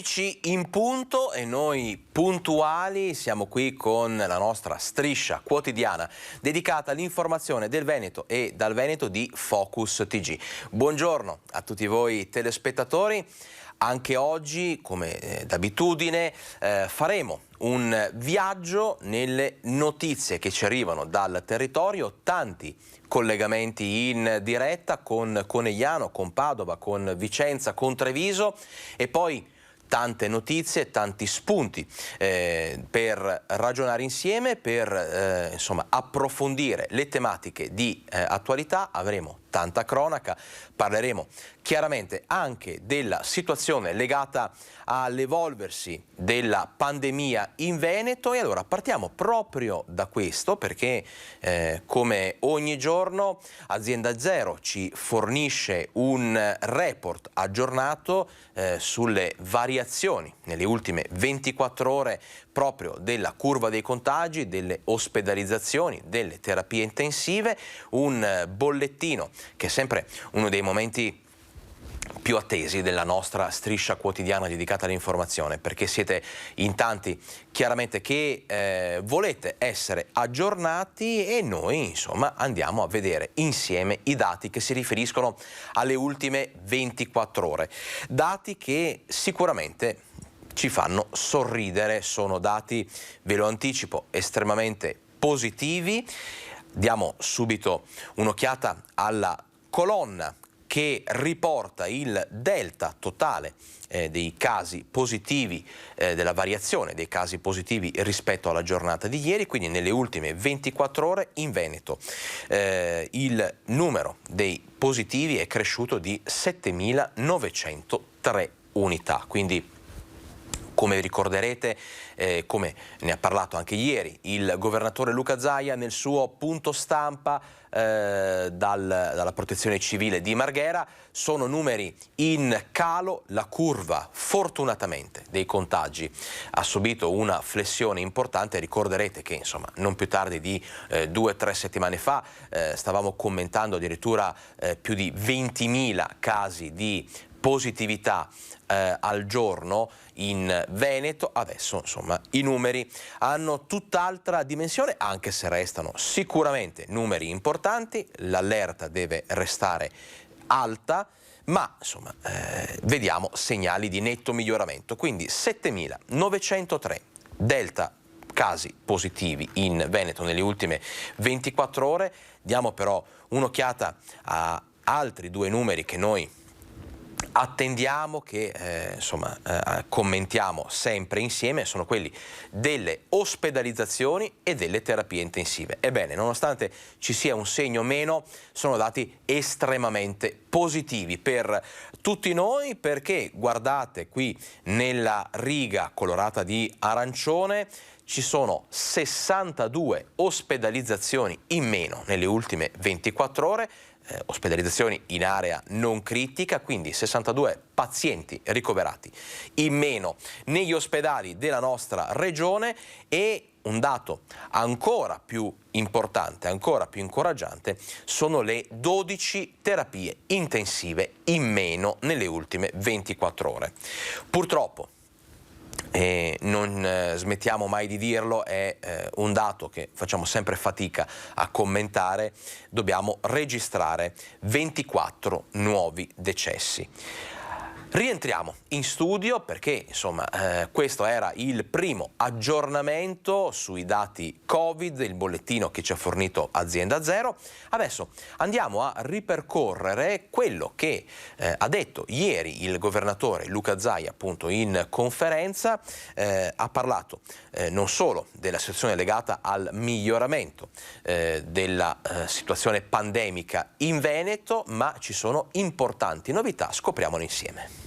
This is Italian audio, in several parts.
11 in punto e noi puntuali siamo qui con la nostra striscia quotidiana dedicata all'informazione del Veneto e dal Veneto di Focus TG. Buongiorno a tutti voi telespettatori. Anche oggi, come d'abitudine, faremo un viaggio nelle notizie che ci arrivano dal territorio, tanti collegamenti in diretta con Conegliano, con Padova, con Vicenza, con Treviso e poi tante notizie, tanti spunti per ragionare insieme, per insomma approfondire le tematiche di attualità. Avremo tanta cronaca, parleremo chiaramente anche della situazione legata all'evolversi della pandemia in Veneto e allora partiamo proprio da questo perché come ogni giorno Azienda Zero ci fornisce un report aggiornato sulle variazioni nelle ultime 24 ore proprio della curva dei contagi, delle ospedalizzazioni, delle terapie intensive, un bollettino che è sempre uno dei momenti più attesi della nostra striscia quotidiana dedicata all'informazione, perché siete in tanti chiaramente che volete essere aggiornati e noi insomma andiamo a vedere insieme i dati che si riferiscono alle ultime 24 ore, dati che sicuramente ci fanno sorridere, sono dati, ve lo anticipo, estremamente positivi. Diamo subito un'occhiata alla colonna che riporta il delta totale dei casi positivi, della variazione dei casi positivi rispetto alla giornata di ieri, quindi nelle ultime 24 ore in Veneto il numero dei positivi è cresciuto di 7.903 unità, quindi come ricorderete, come ne ha parlato anche ieri il governatore Luca Zaia nel suo punto stampa dalla Protezione Civile di Marghera, sono numeri in calo, la curva fortunatamente dei contagi ha subito una flessione importante. Ricorderete che insomma non più tardi di 2 o 3 settimane fa stavamo commentando addirittura più di 20.000 casi di positività al giorno in Veneto. Adesso insomma i numeri hanno tutt'altra dimensione, anche se restano sicuramente numeri importanti, l'allerta deve restare alta, ma insomma vediamo segnali di netto miglioramento, quindi 7.903 delta casi positivi in Veneto nelle ultime 24 ore. Diamo però un'occhiata a altri due numeri che noi attendiamo, che insomma commentiamo sempre insieme, sono quelli delle ospedalizzazioni e delle terapie intensive. Ebbene, nonostante ci sia un segno meno, sono dati estremamente positivi per tutti noi, perché guardate qui nella riga colorata di arancione ci sono 62 ospedalizzazioni in meno nelle ultime 24 ore, ospedalizzazioni in area non critica, quindi 62 pazienti ricoverati in meno negli ospedali della nostra regione e un dato ancora più importante, ancora più incoraggiante, sono le 12 terapie intensive in meno nelle ultime 24 ore. Purtroppo, e non smettiamo mai di dirlo, è un dato che facciamo sempre fatica a commentare, dobbiamo registrare 24 nuovi decessi. Rientriamo in studio perché insomma questo era il primo aggiornamento sui dati Covid, il bollettino che ci ha fornito Azienda Zero. Adesso andiamo a ripercorrere quello che ha detto ieri il governatore Luca Zaia appunto in conferenza. Ha parlato non solo della situazione legata al miglioramento della situazione pandemica in Veneto, ma ci sono importanti novità, scopriamole insieme.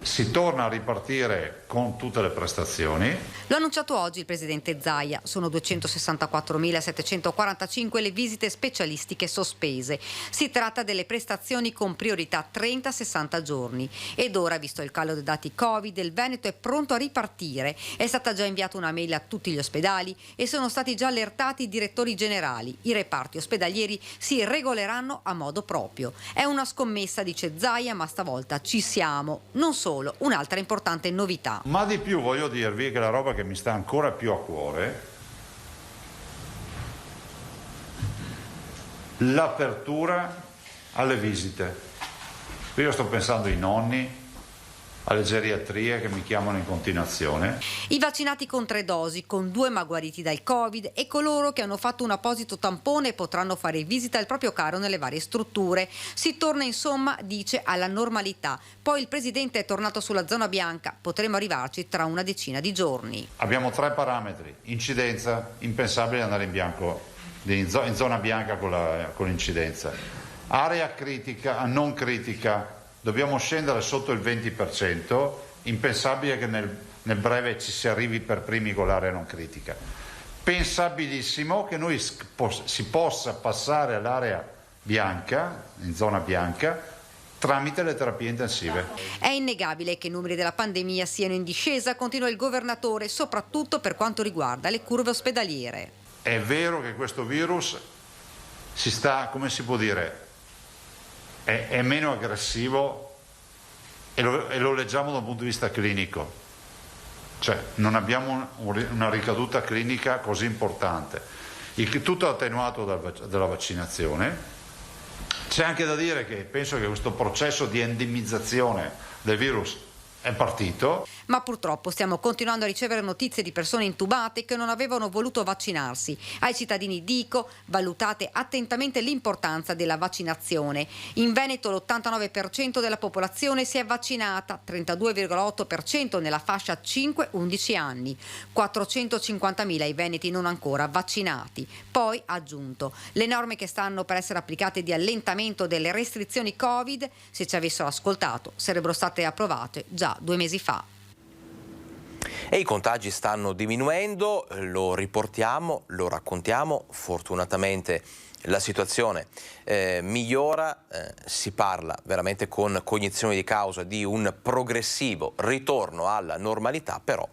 si torna a ripartire con tutte le prestazioni. Lo ha annunciato oggi il presidente Zaia. Sono 264.745 le visite specialistiche sospese. Si tratta delle prestazioni con priorità 30-60 giorni. Ed ora, visto il calo dei dati Covid, il Veneto è pronto a ripartire. È stata già inviata una mail a tutti gli ospedali e sono stati già allertati i direttori generali. I reparti ospedalieri si regoleranno a modo proprio. È una scommessa, dice Zaia, ma stavolta ci siamo. Non solo, un'altra importante novità. Ma di più voglio dirvi che la roba che mi sta ancora più a cuore, l'apertura alle visite. Io sto pensando ai nonni, alle geriatrie che mi chiamano in continuazione. I vaccinati con 3 dosi, con 2 ma guariti dal Covid, e coloro che hanno fatto un apposito tampone potranno fare visita al proprio caro nelle varie strutture. Si torna insomma, dice, alla normalità. Poi il presidente è tornato sulla zona bianca, potremo arrivarci tra una decina di giorni. Abbiamo 3 parametri: incidenza, impensabile andare in bianco, in zona bianca con l'incidenza; area critica, non critica, dobbiamo scendere sotto il 20%, impensabile che nel breve ci si arrivi per primi con l'area non critica. Pensabilissimo che noi si possa passare all'area bianca, in zona bianca, tramite le terapie intensive. È innegabile che i numeri della pandemia siano in discesa, continua il governatore, soprattutto per quanto riguarda le curve ospedaliere. È vero che questo virus si sta, come si può dire, è meno aggressivo e lo leggiamo da un punto di vista clinico, cioè non abbiamo una ricaduta clinica così importante, tutto attenuato dalla vaccinazione. C'è anche da dire che penso che questo processo di endemizzazione del virus è partito. Ma purtroppo stiamo continuando a ricevere notizie di persone intubate che non avevano voluto vaccinarsi. Ai cittadini dico: valutate attentamente l'importanza della vaccinazione. In Veneto l'89% della popolazione si è vaccinata, 32,8% nella fascia 5-11 anni, 450.000 i veneti non ancora vaccinati. Poi ha aggiunto: le norme che stanno per essere applicate di allentamento delle restrizioni Covid, se ci avessero ascoltato, sarebbero state approvate già 2 mesi fa. E i contagi stanno diminuendo, lo riportiamo, lo raccontiamo, fortunatamente la situazione migliora, si parla veramente con cognizione di causa di un progressivo ritorno alla normalità, però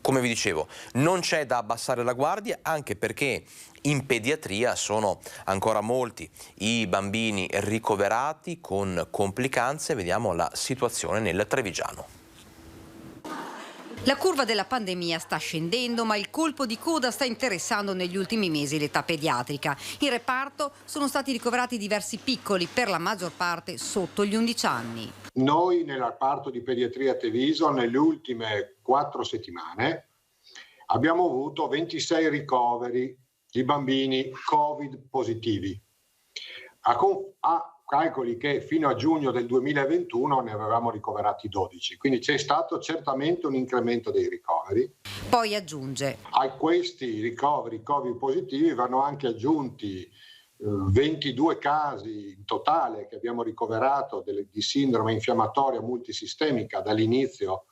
come vi dicevo non c'è da abbassare la guardia, anche perché in pediatria sono ancora molti i bambini ricoverati con complicanze. Vediamo la situazione nel Trevigiano. La curva della pandemia sta scendendo, ma il colpo di coda sta interessando negli ultimi mesi l'età pediatrica. In reparto sono stati ricoverati diversi piccoli, per la maggior parte sotto gli 11 anni. Noi nel reparto di pediatria Treviso nelle ultime 4 settimane abbiamo avuto 26 ricoveri di bambini Covid positivi. A calcoli che fino a giugno del 2021 ne avevamo ricoverati 12, quindi c'è stato certamente un incremento dei ricoveri. Poi aggiunge: a questi ricoveri Covid positivi vanno anche aggiunti 22 casi in totale che abbiamo ricoverato di sindrome infiammatoria multisistemica dall'inizio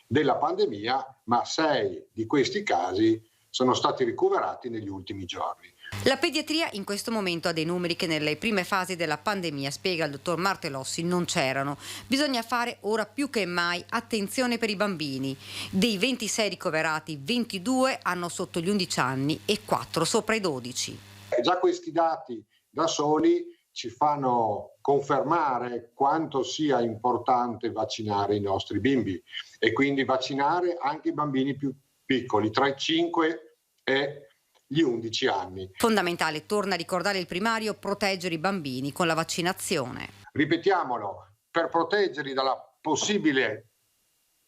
della pandemia, ma 6 di questi casi sono stati ricoverati negli ultimi giorni. La pediatria in questo momento ha dei numeri che nelle prime fasi della pandemia, spiega il dottor Martellossi, non c'erano. Bisogna fare ora più che mai attenzione per i bambini. Dei 26 ricoverati, 22 hanno sotto gli 11 anni e 4 sopra i 12. Già questi dati da soli ci fanno confermare quanto sia importante vaccinare i nostri bimbi e quindi vaccinare anche i bambini più piccoli, tra i 5 e gli 11 anni. Fondamentale, torna a ricordare il primario, proteggere i bambini con la vaccinazione. Ripetiamolo, per proteggerli dalla possibile,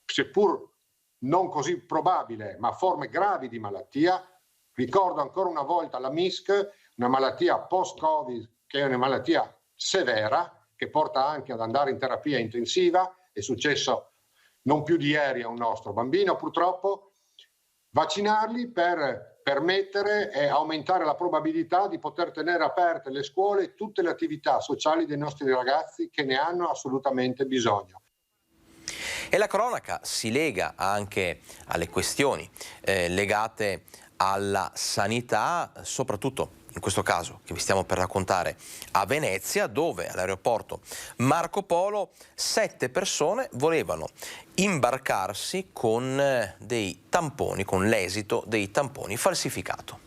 seppur non così probabile, ma forme gravi di malattia, ricordo ancora una volta la MISC, una malattia post-Covid che è una malattia severa, che porta anche ad andare in terapia intensiva, è successo non più di ieri a un nostro bambino purtroppo. Vaccinarli per permettere e aumentare la probabilità di poter tenere aperte le scuole e tutte le attività sociali dei nostri ragazzi che ne hanno assolutamente bisogno. E la cronaca si lega anche alle questioni legate alla sanità, soprattutto in questo caso che vi stiamo per raccontare a Venezia, dove all'aeroporto Marco Polo 7 persone volevano imbarcarsi con dei tamponi, con l'esito dei tamponi falsificato.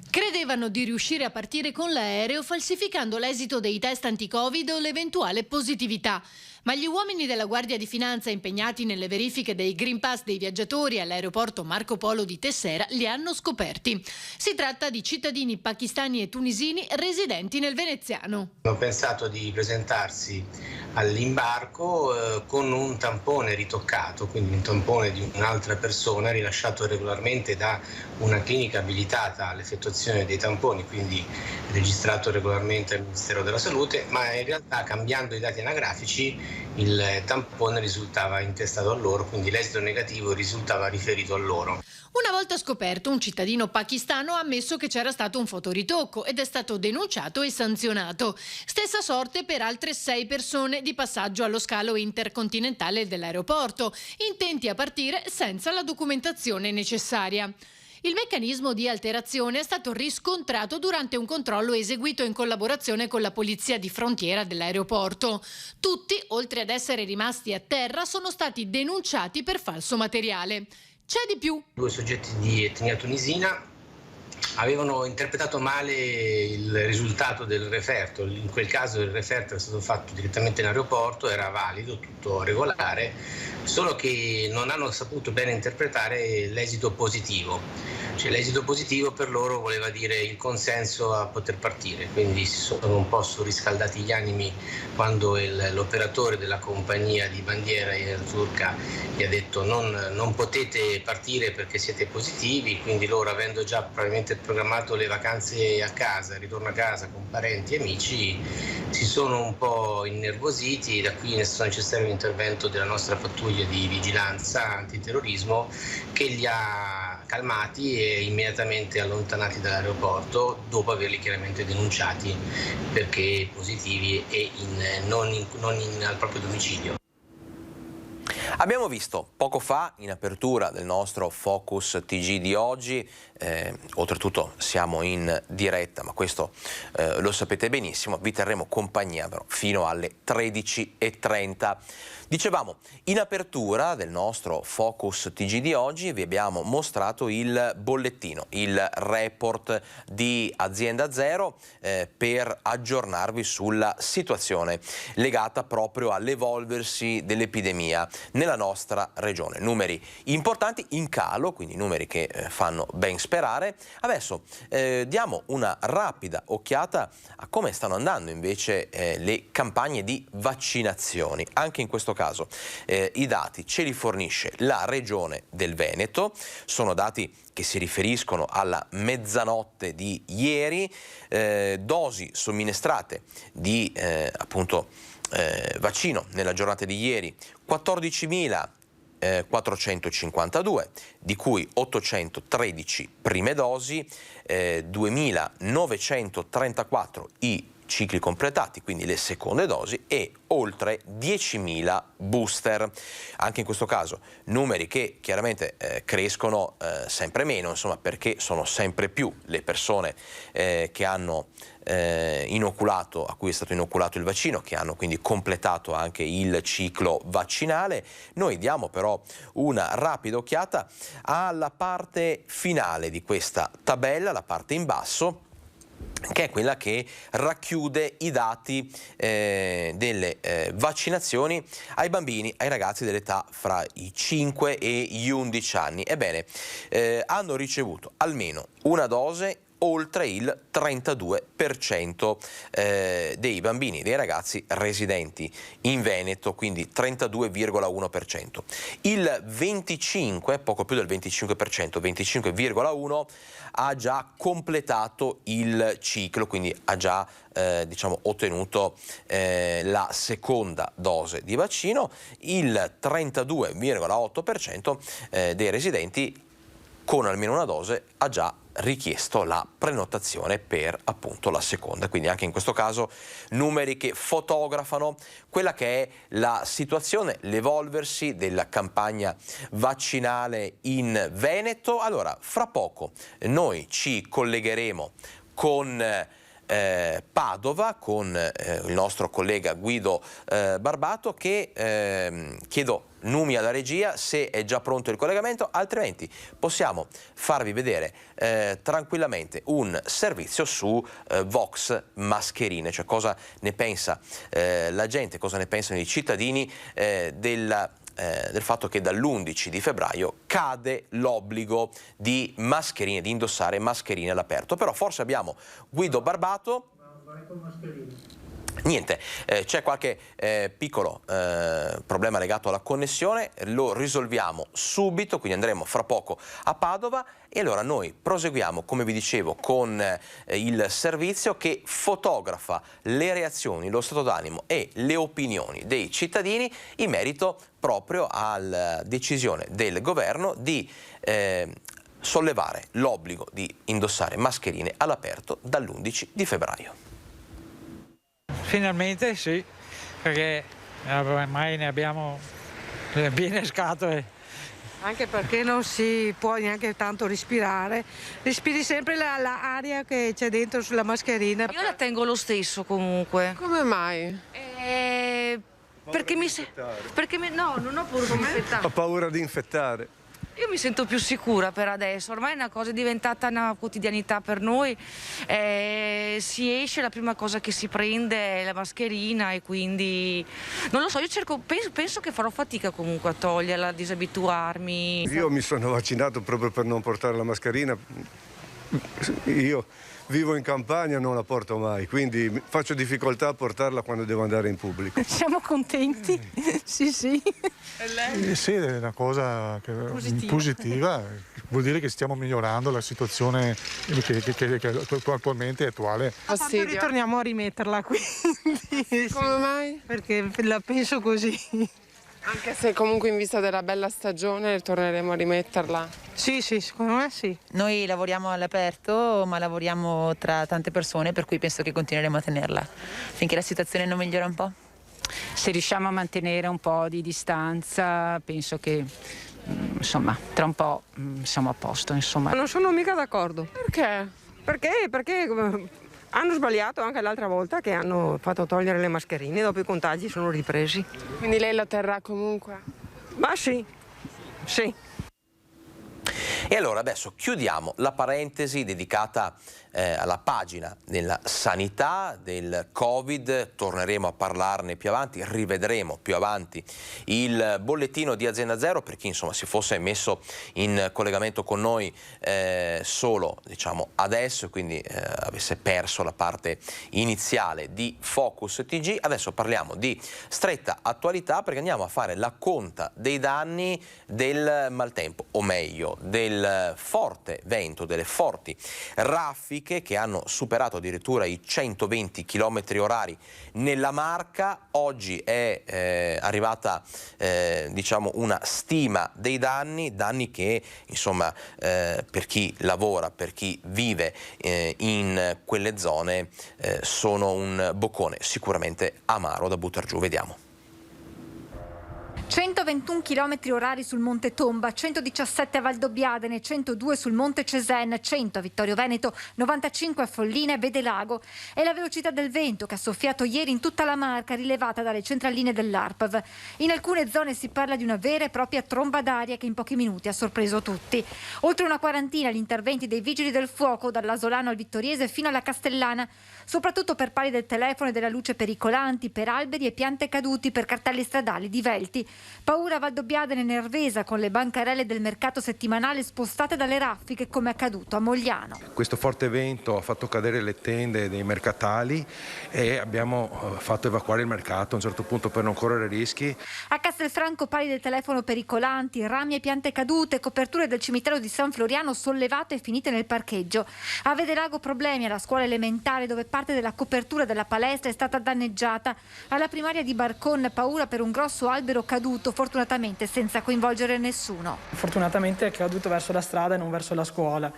Credevano di riuscire a partire con l'aereo falsificando l'esito dei test anti-Covid o l'eventuale positività. Ma gli uomini della Guardia di Finanza impegnati nelle verifiche dei Green Pass dei viaggiatori all'aeroporto Marco Polo di Tessera li hanno scoperti. Si tratta di cittadini pakistani e tunisini residenti nel veneziano. Hanno pensato di presentarsi all'imbarco con un tampone ritoccato, quindi un tampone di un'altra persona rilasciato regolarmente da una clinica abilitata all'effettuazione dei tamponi, quindi registrato regolarmente al Ministero della Salute, ma in realtà cambiando i dati anagrafici il tampone risultava intestato a loro, quindi l'esito negativo risultava riferito a loro. Una volta scoperto, un cittadino pakistano ha ammesso che c'era stato un fotoritocco ed è stato denunciato e sanzionato. Stessa sorte per altre 6 persone di passaggio allo scalo intercontinentale dell'aeroporto, intenti a partire senza la documentazione necessaria. Il meccanismo di alterazione è stato riscontrato durante un controllo eseguito in collaborazione con la polizia di frontiera dell'aeroporto. Tutti, oltre ad essere rimasti a terra, sono stati denunciati per falso materiale. C'è di più. 2 soggetti di etnia tunisina avevano interpretato male il risultato del referto. In quel caso il referto è stato fatto direttamente in aeroporto, era valido, tutto regolare, solo che non hanno saputo bene interpretare l'esito positivo. Cioè, l'esito positivo per loro voleva dire il consenso a poter partire, quindi si sono un po' surriscaldati gli animi quando l'operatore della compagnia di bandiera turca gli ha detto non potete partire perché siete positivi, quindi loro, avendo già probabilmente programmato le vacanze a casa, il ritorno a casa con parenti e amici, si sono un po' innervositi. Da qui è stato necessario l'intervento della nostra pattuglia di vigilanza antiterrorismo che li ha calmati e immediatamente allontanati dall'aeroporto dopo averli chiaramente denunciati perché positivi e non al proprio domicilio. Abbiamo visto poco fa, in apertura del nostro Focus TG di oggi, oltretutto siamo in diretta, ma questo lo sapete benissimo, vi terremo compagnia però fino alle 13:30. Dicevamo, in apertura del nostro Focus TG di oggi vi abbiamo mostrato il bollettino, il report di Azienda Zero per aggiornarvi sulla situazione legata proprio all'evolversi dell'epidemia nella nostra regione. Numeri importanti, in calo, quindi numeri che fanno ben sperare. Adesso diamo una rapida occhiata a come stanno andando invece le campagne di vaccinazioni. Anche in questo caso i dati ce li fornisce la Regione del Veneto, sono dati che si riferiscono alla mezzanotte di ieri, dosi somministrate di vaccino nella giornata di ieri 14.452, di cui 813 prime dosi, 2.934 i cicli completati, quindi le seconde dosi, e oltre 10.000 booster. Anche in questo caso numeri che chiaramente crescono sempre meno, insomma, perché sono sempre più le persone che hanno inoculato, a cui è stato inoculato il vaccino, che hanno quindi completato anche il ciclo vaccinale. Noi diamo però una rapida occhiata alla parte finale di questa tabella, la parte in basso, che è quella che racchiude i dati delle vaccinazioni ai bambini, ai ragazzi dell'età fra i 5 e gli 11 anni. Ebbene, hanno ricevuto almeno una dose oltre il 32% dei bambini, dei ragazzi residenti in Veneto, quindi 32,1%. Il 25, poco più del 25%, 25,1%, ha già completato il ciclo, quindi ha già ottenuto la seconda dose di vaccino. Il 32,8% dei residenti con almeno una dose ha già richiesto la prenotazione per appunto la seconda, quindi anche in questo caso numeri che fotografano quella che è la situazione, l'evolversi della campagna vaccinale in Veneto. Allora, fra poco noi ci collegheremo con Padova con il nostro collega Guido Barbato, che chiedo Numi alla regia se è già pronto il collegamento, altrimenti possiamo farvi vedere tranquillamente un servizio su Vox Mascherine, cioè cosa ne pensa la gente, cosa ne pensano i cittadini del fatto che dall'11 di febbraio cade l'obbligo di mascherine, di indossare mascherine all'aperto. Però forse abbiamo Guido Barbato. Niente, c'è qualche piccolo problema legato alla connessione, lo risolviamo subito, quindi andremo fra poco a Padova e allora noi proseguiamo, come vi dicevo, con il servizio che fotografa le reazioni, lo stato d'animo e le opinioni dei cittadini in merito proprio alla decisione del governo di sollevare l'obbligo di indossare mascherine all'aperto dall'11 di febbraio. Finalmente sì, perché ormai ne abbiamo piene scatole. Anche perché non si può neanche tanto respirare, respiri sempre l'aria che c'è dentro sulla mascherina. Io la tengo lo stesso comunque. Come mai? Perché no, non ho paura di infettare. Ho paura di infettare. Io mi sento più sicura per adesso, ormai è una cosa diventata una quotidianità per noi, si esce, la prima cosa che si prende è la mascherina e quindi non lo so, io penso che farò fatica comunque a toglierla, a disabituarmi. Io mi sono vaccinato proprio per non portare la mascherina, io vivo in campagna, non la porto mai, quindi faccio difficoltà a portarla quando devo andare in pubblico. Siamo contenti? Sì, sì. E lei? Sì, è una cosa positiva, vuol dire che stiamo migliorando la situazione che attualmente è attuale. Ritorniamo a rimetterla quindi. Come mai? Perché la penso così. Anche se comunque in vista della bella stagione torneremo a rimetterla. Sì, secondo me sì. Noi lavoriamo all'aperto, ma lavoriamo tra tante persone, per cui penso che continueremo a tenerla finché la situazione non migliora un po'. Se riusciamo a mantenere un po' di distanza, penso che insomma tra un po' siamo a posto. Insomma. Non sono mica d'accordo. Perché? Perché hanno sbagliato anche l'altra volta che hanno fatto togliere le mascherine, dopo i contagi sono ripresi. Quindi lei la terrà comunque? Ma sì. E allora adesso chiudiamo la parentesi dedicata alla pagina della sanità, del Covid, torneremo a parlarne più avanti, rivedremo più avanti il bollettino di Azienda Zero per chi insomma si fosse messo in collegamento con noi solo diciamo adesso e quindi avesse perso la parte iniziale di Focus TG. Adesso parliamo di stretta attualità perché andiamo a fare la conta dei danni del maltempo, o meglio del forte vento, delle forti raffiche che hanno superato addirittura i 120 km/h nella Marca. Oggi è arrivata diciamo una stima dei danni che insomma per chi lavora, per chi vive in quelle zone sono un boccone sicuramente amaro da buttare giù. Vediamo. 121 km/h sul Monte Tomba, 117 a Valdobbiadene, 102 sul Monte Cesen, 100 a Vittorio Veneto, 95 a Follina e Vedelago. È la velocità del vento che ha soffiato ieri in tutta la Marca, rilevata dalle centraline dell'ARPAV. In alcune zone si parla di una vera e propria tromba d'aria che in pochi minuti ha sorpreso tutti. Oltre una quarantina gli interventi dei vigili del fuoco, dall'Asolano al Vittoriese fino alla Castellana, soprattutto per pali del telefono e della luce pericolanti, per alberi e piante caduti, per cartelli stradali divelti. Paura a Valdobbiadene e Nervesa con le bancarelle del mercato settimanale spostate dalle raffiche come accaduto a Mogliano. Questo forte vento ha fatto cadere le tende dei mercatali e abbiamo fatto evacuare il mercato a un certo punto per non correre rischi. A Castelfranco pali del telefono pericolanti, rami e piante cadute, coperture del cimitero di San Floriano sollevate e finite nel parcheggio. A Vedelago problemi alla scuola elementare dove parte della copertura della palestra è stata danneggiata. Alla primaria di Barcon paura per un grosso albero caduto caduto, fortunatamente senza coinvolgere nessuno. Fortunatamente è caduto verso la strada e non verso la scuola.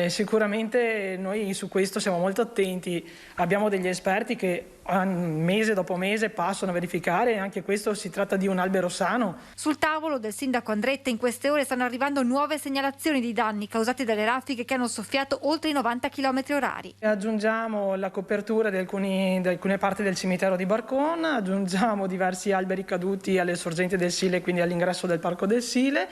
Sicuramente noi su questo siamo molto attenti, abbiamo degli esperti che mese dopo mese passano a verificare, e anche questo si tratta di un albero sano. Sul tavolo del sindaco Andretta in queste ore stanno arrivando nuove segnalazioni di danni causati dalle raffiche che hanno soffiato oltre i 90 km/h. Aggiungiamo la copertura di alcune parti del cimitero di Barcon, aggiungiamo diversi alberi caduti alle sorgenti del Sile, quindi all'ingresso del parco del Sile.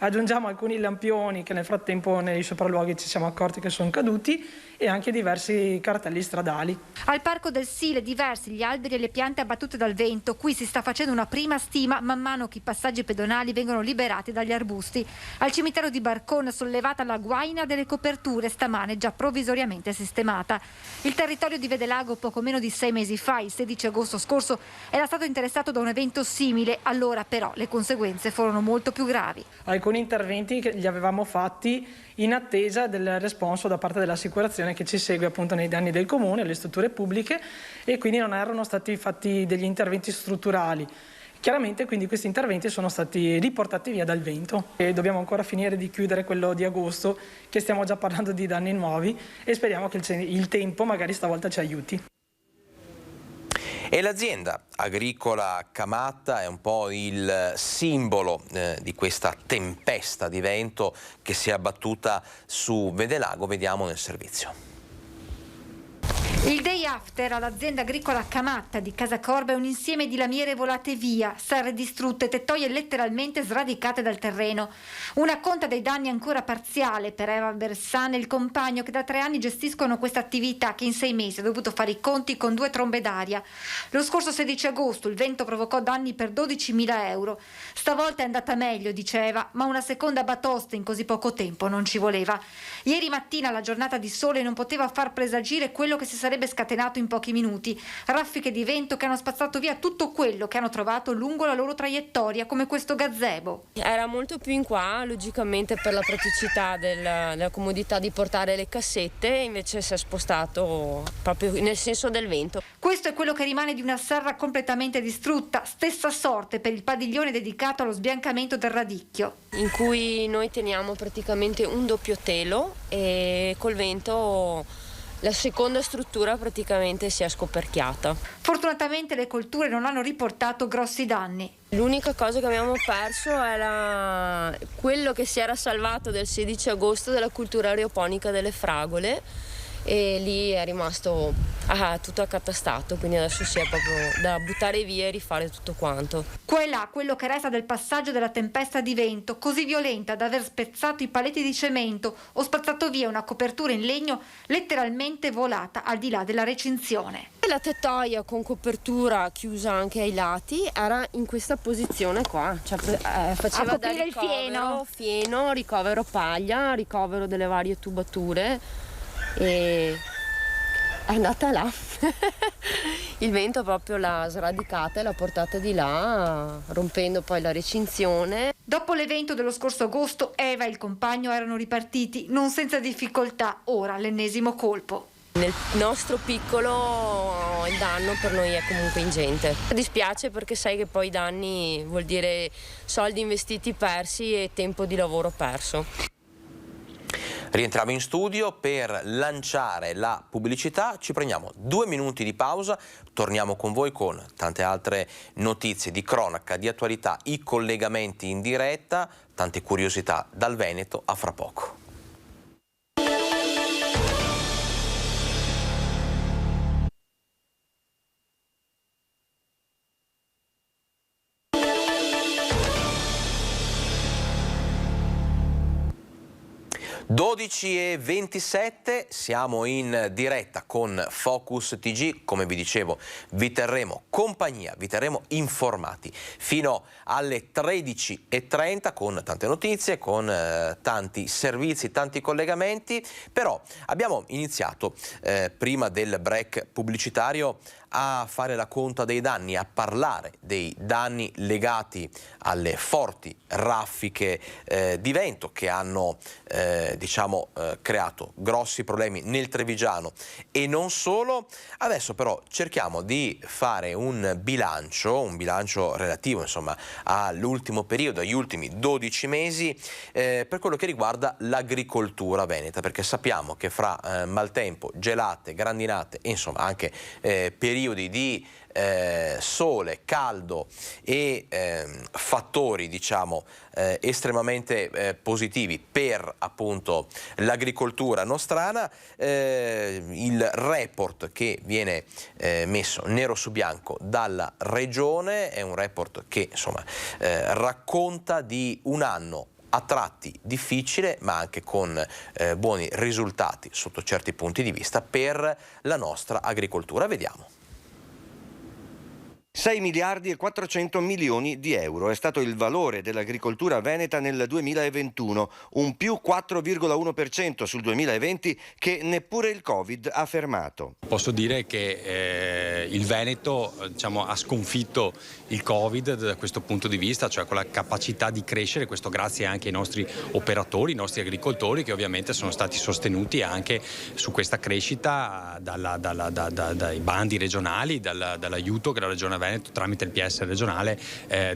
Aggiungiamo alcuni lampioni che nel frattempo nei sopralluoghi ci siamo accorti che sono caduti, e anche diversi cartelli stradali. Al parco del Sile diversi gli alberi e le piante abbattute dal vento. Qui si sta facendo una prima stima man mano che i passaggi pedonali vengono liberati dagli arbusti. Al cimitero di Barcon sollevata la guaina delle coperture, stamane già provvisoriamente sistemata. Il territorio di Vedelago poco meno di 6 mesi fa, il 16 agosto scorso, era stato interessato da un evento simile. Allora però le conseguenze furono molto più gravi. Alcuni interventi che li avevamo fatti in attesa del responso da parte dell'assicurazione che ci segue appunto nei danni del comune, alle strutture pubbliche, e quindi non erano stati fatti degli interventi strutturali. Chiaramente quindi questi interventi sono stati riportati via dal vento e dobbiamo ancora finire di chiudere quello di agosto, che stiamo già parlando di danni nuovi, e speriamo che il tempo magari stavolta ci aiuti. E l'azienda agricola Camatta è un po' il simbolo di questa tempesta di vento che si è abbattuta su Vedelago. Vediamo nel servizio. Il day after all'azienda agricola Camatta di Casacorba è un insieme di lamiere volate via, serre distrutte, tettoie letteralmente sradicate dal terreno. Una conta dei danni ancora parziale per Eva Bersane e il compagno che da 3 anni gestiscono questa attività, che in 6 mesi ha dovuto fare i conti con 2 trombe d'aria. Lo scorso 16 agosto il vento provocò danni per 12.000 euro. Stavolta è andata meglio, diceva, ma una seconda batosta in così poco tempo non ci voleva. Ieri mattina la giornata di sole non poteva far presagire quello che si sarebbe scatenato in pochi minuti. Raffiche di vento che hanno spazzato via tutto quello che hanno trovato lungo la loro traiettoria, come questo gazebo. Era molto più in qua, logicamente, per la praticità della comodità di portare le cassette, invece si è spostato proprio nel senso del vento. Questo è quello che rimane di una serra completamente distrutta, stessa sorte per il padiglione dedicato allo sbiancamento del radicchio, in cui noi teniamo praticamente un doppio telo, e col vento la seconda struttura praticamente si è scoperchiata. Fortunatamente le colture non hanno riportato grossi danni. L'unica cosa che abbiamo perso è quello che si era salvato del 16 agosto della cultura aeroponica delle fragole, e lì è rimasto tutto accatastato, quindi adesso si è proprio da buttare via e rifare tutto quanto. Qua e là quello che resta del passaggio della tempesta di vento, così violenta da aver spezzato i paletti di cemento o spazzato via una copertura in legno letteralmente volata al di là della recinzione. E la tettoia con copertura chiusa anche ai lati era in questa posizione qua, cioè faceva da ricovero, fieno, ricovero paglia, ricovero delle varie tubature, e è andata là. Il vento proprio l'ha sradicata e l'ha portata di là, rompendo poi la recinzione. Dopo l'evento dello scorso agosto, Eva e il compagno erano ripartiti, non senza difficoltà. Ora l'ennesimo colpo. Nel nostro piccolo il danno per noi è comunque ingente. Dispiace, perché sai che poi i danni vuol dire soldi investiti persi e tempo di lavoro perso. Rientriamo in studio per lanciare la pubblicità, ci prendiamo 2 minuti di pausa, torniamo con voi con tante altre notizie di cronaca, di attualità, i collegamenti in diretta, tante curiosità dal Veneto. A fra poco. (12:27), siamo in diretta con Focus TG, come vi dicevo vi terremo compagnia, vi terremo informati fino alle 13:30 con tante notizie, con tanti servizi, tanti collegamenti, però abbiamo iniziato prima del break pubblicitario a fare la conta dei danni, a parlare dei danni legati alle forti raffiche di vento che hanno creato grossi problemi nel Trevigiano e non solo. Adesso però cerchiamo di fare un bilancio relativo all'ultimo periodo, agli ultimi 12 mesi per quello che riguarda l'agricoltura veneta, perché sappiamo che fra maltempo, gelate, grandinate e anche periodi di sole, caldo e fattori estremamente positivi per appunto l'agricoltura nostrana, il report che viene messo nero su bianco dalla regione è un report che racconta di un anno a tratti difficile, ma anche con buoni risultati sotto certi punti di vista per la nostra agricoltura. Vediamo. 6 miliardi e 400 milioni di euro è stato il valore dell'agricoltura veneta nel 2021, un più 4,1% sul 2020 che neppure il Covid ha fermato. Posso dire che il Veneto ha sconfitto il Covid da questo punto di vista, cioè con la capacità di crescere, questo grazie anche ai nostri operatori, i nostri agricoltori che ovviamente sono stati sostenuti anche su questa crescita dai bandi regionali, dall'aiuto che la Regione Veneto tramite il PS regionale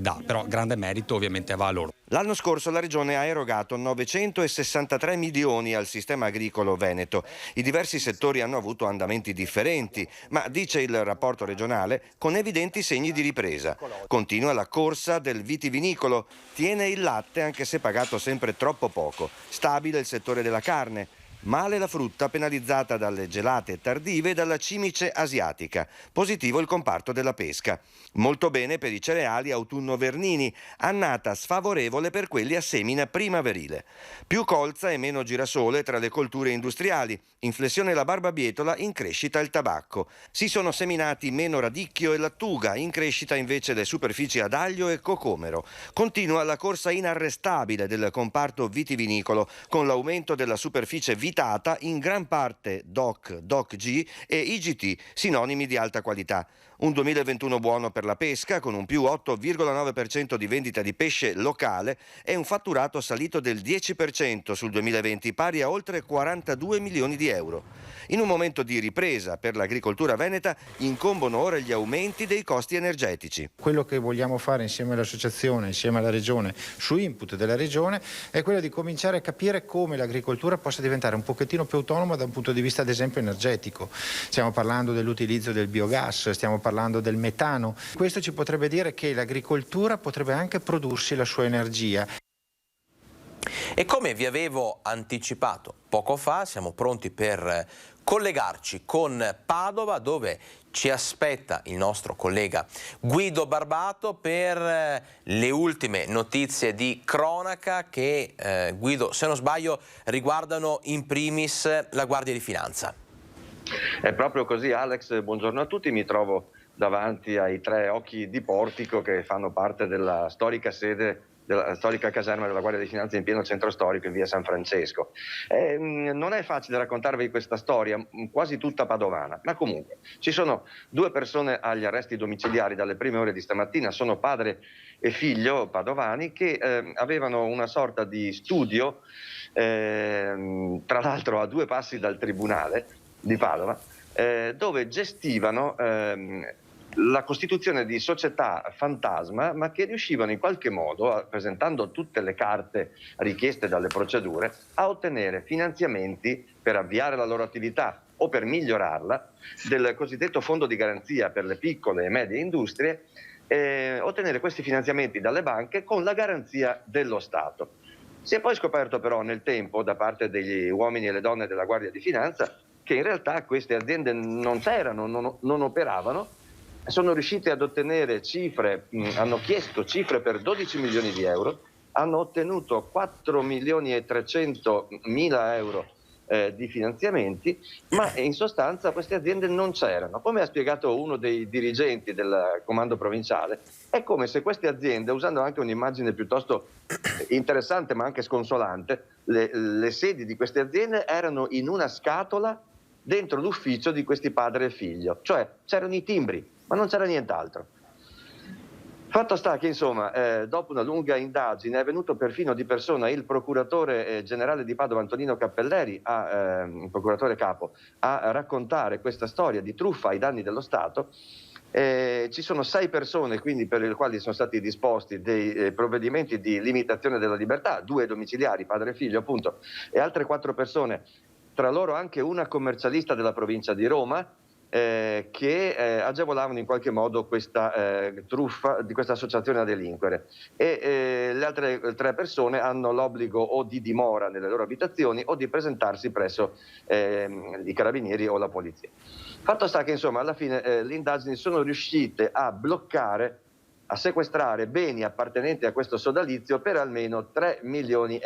dà, però grande merito ovviamente va a loro. L'anno scorso la Regione ha erogato 963 milioni al sistema agricolo veneto. I diversi settori hanno avuto andamenti differenti, ma dice il rapporto regionale con evidenti segni di ripresa. Continua la corsa del vitivinicolo, tiene il latte anche se pagato sempre troppo poco, stabile il settore della carne. Male la frutta penalizzata dalle gelate tardive e dalla cimice asiatica. Positivo il comparto della pesca. Molto bene per i cereali autunno-vernini, annata sfavorevole per quelli a semina primaverile. Più colza e meno girasole tra le colture industriali. In flessione la barbabietola, in crescita il tabacco. Si sono seminati meno radicchio e lattuga, in crescita invece le superfici ad aglio e cocomero. Continua la corsa inarrestabile del comparto vitivinicolo, con l'aumento della superficie vitata in gran parte DOC, DOC-G e IGT, sinonimi di alta qualità. Un 2021 buono per la pesca, con un più 8,9% di vendita di pesce locale e un fatturato salito del 10% sul 2020, pari a oltre 42 milioni di euro. In un momento di ripresa per l'agricoltura veneta incombono ora gli aumenti dei costi energetici. Quello che vogliamo fare insieme all'associazione, insieme alla regione, su input della regione, è quello di cominciare a capire come l'agricoltura possa diventare un pochettino più autonoma da un punto di vista ad esempio energetico. Stiamo parlando dell'utilizzo del biogas, stiamo parlando del metano. Questo ci potrebbe dire che l'agricoltura potrebbe anche prodursi la sua energia. E come vi avevo anticipato poco fa, siamo pronti per collegarci con Padova, dove ci aspetta il nostro collega Guido Barbato per le ultime notizie di cronaca che, Guido, se non sbaglio, riguardano in primis la Guardia di Finanza. È proprio così, Alex, buongiorno a tutti, mi trovo davanti ai 3 occhi di portico che fanno parte della storica sede della storica caserma della Guardia di Finanza in pieno centro storico in via San Francesco. Non è facile raccontarvi questa storia, quasi tutta padovana, ma comunque ci sono 2 persone agli arresti domiciliari dalle prime ore di stamattina, sono padre e figlio padovani che avevano una sorta di studio, tra l'altro a 2 passi dal Tribunale di Padova, dove gestivano la costituzione di società fantasma, ma che riuscivano in qualche modo, presentando tutte le carte richieste dalle procedure, a ottenere finanziamenti per avviare la loro attività o per migliorarla, del cosiddetto fondo di garanzia per le piccole e medie industrie, ottenere questi finanziamenti dalle banche con la garanzia dello Stato. Si è poi scoperto però nel tempo, da parte degli uomini e le donne della Guardia di Finanza, che in realtà queste aziende non c'erano, non operavano, sono riusciti ad ottenere cifre, hanno chiesto cifre per 12 milioni di euro, hanno ottenuto 4 milioni e 300 mila euro di finanziamenti, ma in sostanza queste aziende non c'erano. Come ha spiegato uno dei dirigenti del comando provinciale, è come se queste aziende, usando anche un'immagine piuttosto interessante ma anche sconsolante, le sedi di queste aziende erano in una scatola dentro l'ufficio di questi padre e figlio, cioè c'erano i timbri, ma non c'era nient'altro. Fatto sta che insomma dopo una lunga indagine è venuto perfino di persona il procuratore generale di Padova Antonino Cappelleri, il procuratore capo, a raccontare questa storia di truffa ai danni dello Stato. Ci sono 6 persone quindi per le quali sono stati disposti dei provvedimenti di limitazione della libertà, 2 domiciliari, padre e figlio appunto, e altre 4 persone, tra loro anche una commercialista della provincia di Roma, che agevolavano in qualche modo questa truffa di questa associazione a delinquere, e le altre 3 persone hanno l'obbligo o di dimora nelle loro abitazioni o di presentarsi presso i carabinieri o la polizia. Fatto sta che insomma alla fine le indagini sono riuscite a bloccare, a sequestrare beni appartenenti a questo sodalizio per almeno 3,5 milioni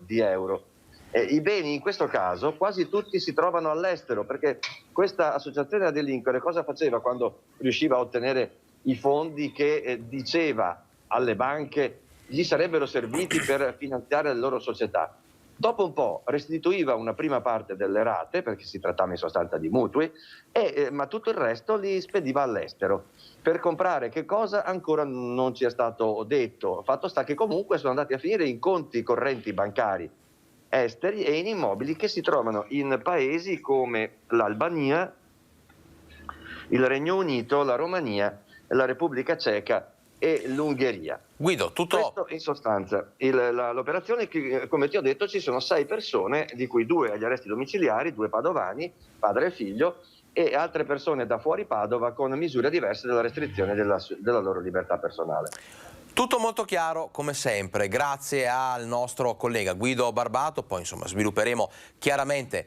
di euro. I beni in questo caso quasi tutti si trovano all'estero, perché questa associazione a delinquere cosa faceva quando riusciva a ottenere i fondi che diceva alle banche gli sarebbero serviti per finanziare le loro società? Dopo un po' restituiva una prima parte delle rate, perché si trattava in sostanza di mutui, ma tutto il resto li spediva all'estero. Per comprare che cosa ancora non ci è stato detto. Fatto sta che comunque sono andati a finire in conti correnti bancari esteri e in immobili che si trovano in paesi come l'Albania, il Regno Unito, la Romania, la Repubblica Ceca e l'Ungheria. Guido, tutto... Questo in sostanza. L'operazione, come ti ho detto, ci sono 6 persone, di cui 2 agli arresti domiciliari, 2 padovani, padre e figlio, e altre persone da fuori Padova con misure diverse della restrizione della loro libertà personale. Tutto molto chiaro come sempre, grazie al nostro collega Guido Barbato. Poi insomma svilupperemo chiaramente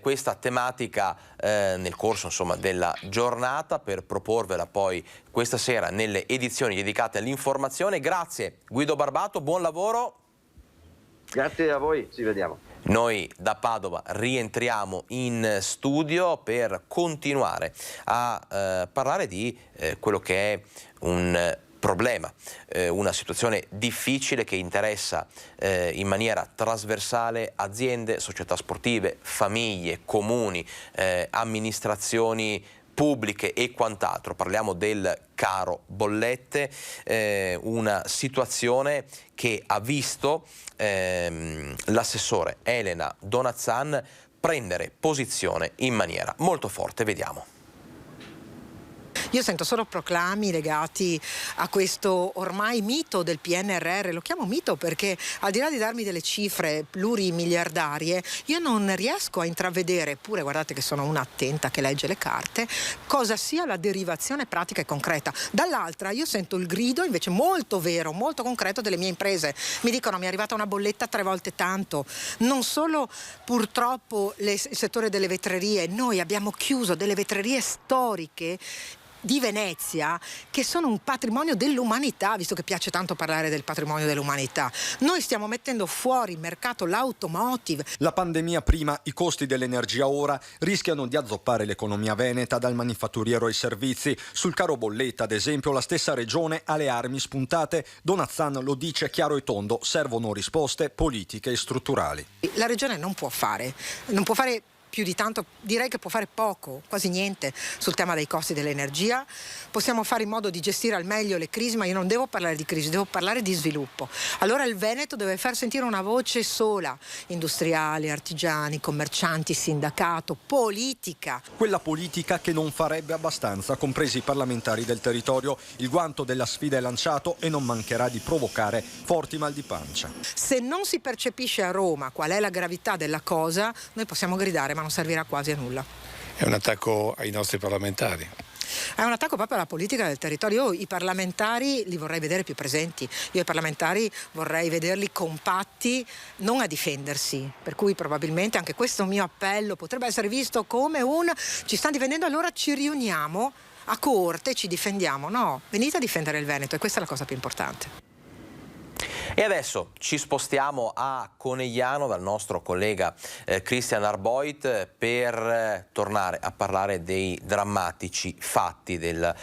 questa tematica nel corso insomma della giornata per proporvela poi questa sera nelle edizioni dedicate all'informazione. Grazie Guido Barbato, buon lavoro. Grazie a voi, ci vediamo. Noi da Padova rientriamo in studio per continuare a parlare di quello che è un problema, una situazione difficile che interessa in maniera trasversale aziende, società sportive, famiglie, comuni, amministrazioni pubbliche e quant'altro. Parliamo del caro bollette, una situazione che ha visto l'assessore Elena Donazzan prendere posizione in maniera molto forte. Vediamo. Io sento solo proclami legati a questo ormai mito del PNRR, lo chiamo mito perché al di là di darmi delle cifre plurimiliardarie, io non riesco a intravedere, eppure guardate che sono una attenta che legge le carte, cosa sia la derivazione pratica e concreta. Dall'altra io sento il grido invece molto vero, molto concreto delle mie imprese. Mi dicono mi è arrivata una bolletta 3 volte tanto, non solo purtroppo il settore delle vetrerie, noi abbiamo chiuso delle vetrerie storiche di Venezia che sono un patrimonio dell'umanità, visto che piace tanto parlare del patrimonio dell'umanità. Noi stiamo mettendo fuori il mercato l'automotive. La pandemia prima, i costi dell'energia ora rischiano di azzoppare l'economia veneta, dal manifatturiero ai servizi. Sul caro bolletta, ad esempio, la stessa regione ha le armi spuntate. Donazzan lo dice chiaro e tondo, servono risposte politiche e strutturali. La regione non può fare più di tanto, direi che può fare poco, quasi niente sul tema dei costi dell'energia. Possiamo fare in modo di gestire al meglio le crisi, ma io non devo parlare di crisi, devo parlare di sviluppo. Allora il Veneto deve far sentire una voce sola, industriali, artigiani, commercianti, sindacato, politica. Quella politica che non farebbe abbastanza, compresi i parlamentari del territorio. Il guanto della sfida è lanciato e non mancherà di provocare forti mal di pancia. Se non si percepisce a Roma qual è la gravità della cosa, noi possiamo gridare, ma non servirà quasi a nulla. È un attacco ai nostri parlamentari. È un attacco proprio alla politica del territorio. Io i parlamentari li vorrei vedere più presenti. Io i parlamentari vorrei vederli compatti, non a difendersi. Per cui probabilmente anche questo mio appello potrebbe essere visto come ci stanno difendendo, allora ci riuniamo a corte e ci difendiamo. No, venite a difendere il Veneto, e questa è la cosa più importante. E adesso ci spostiamo a Conegliano dal nostro collega Christian Arboit per tornare a parlare dei drammatici fatti dello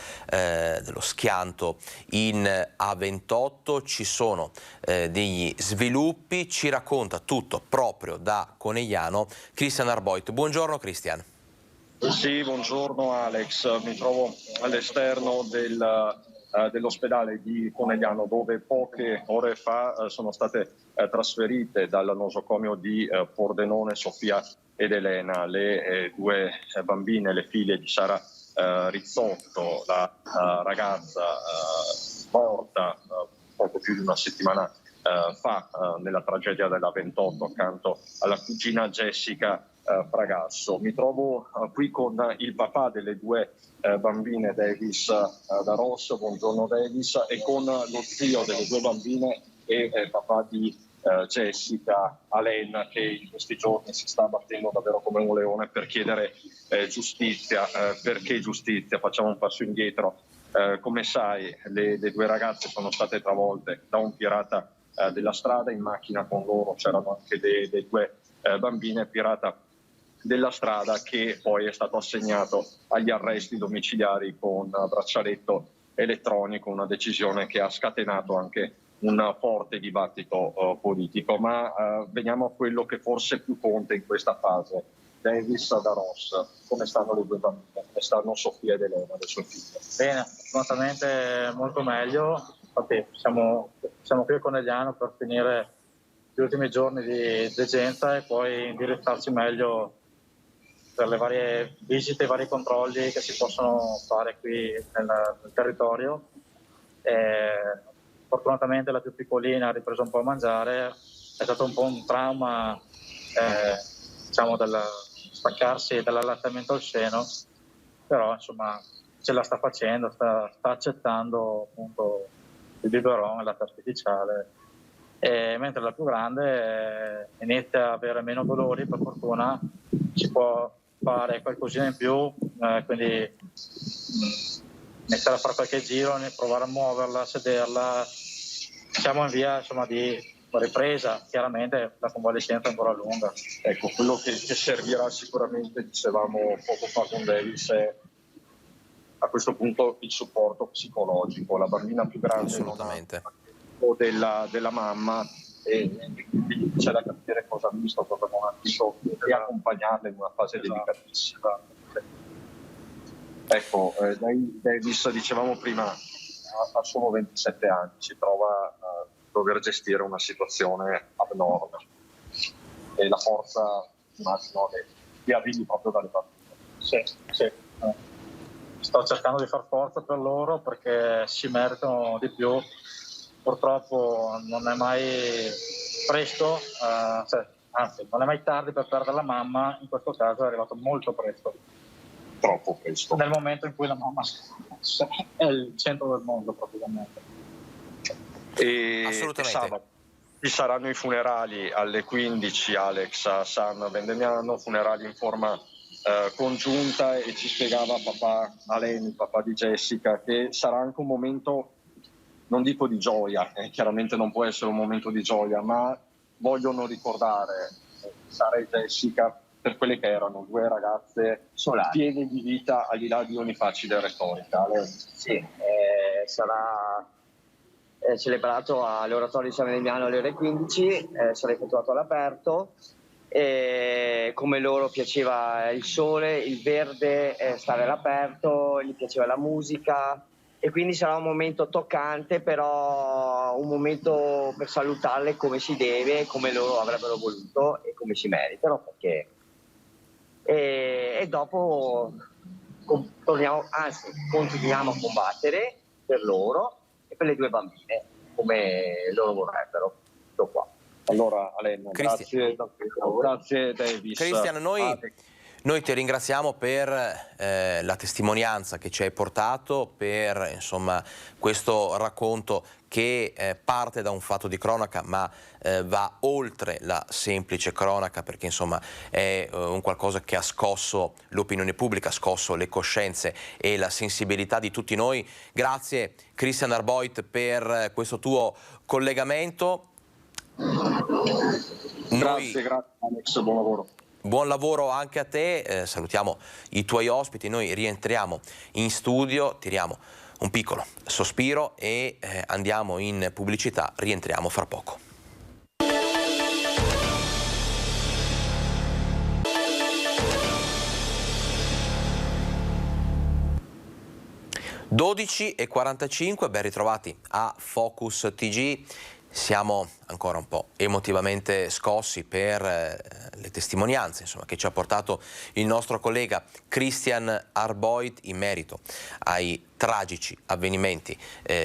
schianto in A28. Ci sono degli sviluppi, ci racconta tutto proprio da Conegliano Christian Arboit. Buongiorno Christian. Sì, buongiorno Alex, mi trovo all'esterno del dell'ospedale di Conegliano, dove poche ore fa sono state trasferite dal nosocomio di Pordenone Sofia ed Elena, le due bambine, le figlie di Sara Rizzotto, la ragazza morta poco più di una settimana fa nella tragedia della 28 accanto alla cugina Jessica Fragasso. Mi trovo qui con il papà delle due bambine, Davis da Ross. Buongiorno Davis, e con lo zio delle due bambine e papà di Jessica, Alain, che in questi giorni si sta battendo davvero come un leone per chiedere giustizia. Perché giustizia? Facciamo un passo indietro. Come sai, le due ragazze sono state travolte da un pirata della strada. In macchina con loro c'erano anche dei due bambine. Pirata della strada che poi è stato assegnato agli arresti domiciliari con braccialetto elettronico, una decisione che ha scatenato anche un forte dibattito politico. Ma veniamo a quello che forse più conta in questa fase. Davis da Ross, come stanno le due bambine? Come stanno Sofia ed Elena, le sue figlie? Bene, fortunatamente molto meglio. Infatti siamo qui a Conegliano per finire gli ultimi giorni di degenza e poi indirizzarci meglio per le varie visite, i vari controlli che si possono fare qui nel territorio. Fortunatamente la più piccolina ha ripreso un po' a mangiare. È stato un po' un trauma, diciamo, staccarsi dall'allattamento al seno, però insomma ce la sta facendo, sta accettando appunto il biberon, il latte artificiale, mentre la più grande inizia a avere meno dolori, per fortuna si può fare qualcosina in più, quindi iniziare a fare qualche giro, provare a muoverla, a sederla. Siamo in via insomma di ripresa, chiaramente la convalescenza è ancora lunga. Ecco, quello che servirà sicuramente, dicevamo poco fa con Davis, è a questo punto il supporto psicologico. La bambina più grande non ha della mamma e quindi c'è da capire cosa ha visto, cosa non ha visto e accompagnarla in una fase delicatissima. Ecco, Davis, dicevamo prima, ha solo 27 anni, si trova a dover gestire una situazione abnorme e la forza, immagino, li arrivi proprio dalle bambine. Sì. Sto cercando di far forza per loro perché si meritano di più. Purtroppo non è mai presto, anzi non è mai tardi per perdere la mamma. In questo caso è arrivato molto presto. Troppo presto. Nel momento in cui la mamma è il centro del mondo praticamente. E sabato ci saranno i funerali alle 15, Alex, a San Vendemiano, funerali in forma congiunta, e ci spiegava papà Alain, il papà di Jessica, che sarà anche un momento, non dico di gioia, chiaramente non può essere un momento di gioia, ma vogliono ricordare Sara e Jessica per quelle che erano, due ragazze piene di vita al di là di ogni facile retorica. Sì, sarà celebrato all'Oratorio di San Vendemiano alle ore 15, sarà effettuato all'aperto. Come loro piaceva il sole, il verde, stare all'aperto, gli piaceva la musica, e quindi sarà un momento toccante, però un momento per salutarle come si deve, come loro avrebbero voluto e come si meritano, perché e dopo continuiamo a combattere per loro e per le due bambine come loro vorrebbero. Tutto qua. Allora Alain, grazie Davis. Cristian, noi ti ringraziamo per la testimonianza che ci hai portato, per insomma questo racconto che parte da un fatto di cronaca ma va oltre la semplice cronaca, perché insomma è un qualcosa che ha scosso l'opinione pubblica, ha scosso le coscienze e la sensibilità di tutti noi. Grazie Cristian Darboit per questo tuo collegamento. Grazie Alex, buon lavoro. Buon lavoro anche a te, salutiamo i tuoi ospiti, noi rientriamo in studio, tiriamo un piccolo sospiro e andiamo in pubblicità, rientriamo fra poco. 12:45, ben ritrovati a Focus TG. Siamo ancora un po' emotivamente scossi per le testimonianze, insomma, che ci ha portato il nostro collega Christian Arboit in merito ai tragici avvenimenti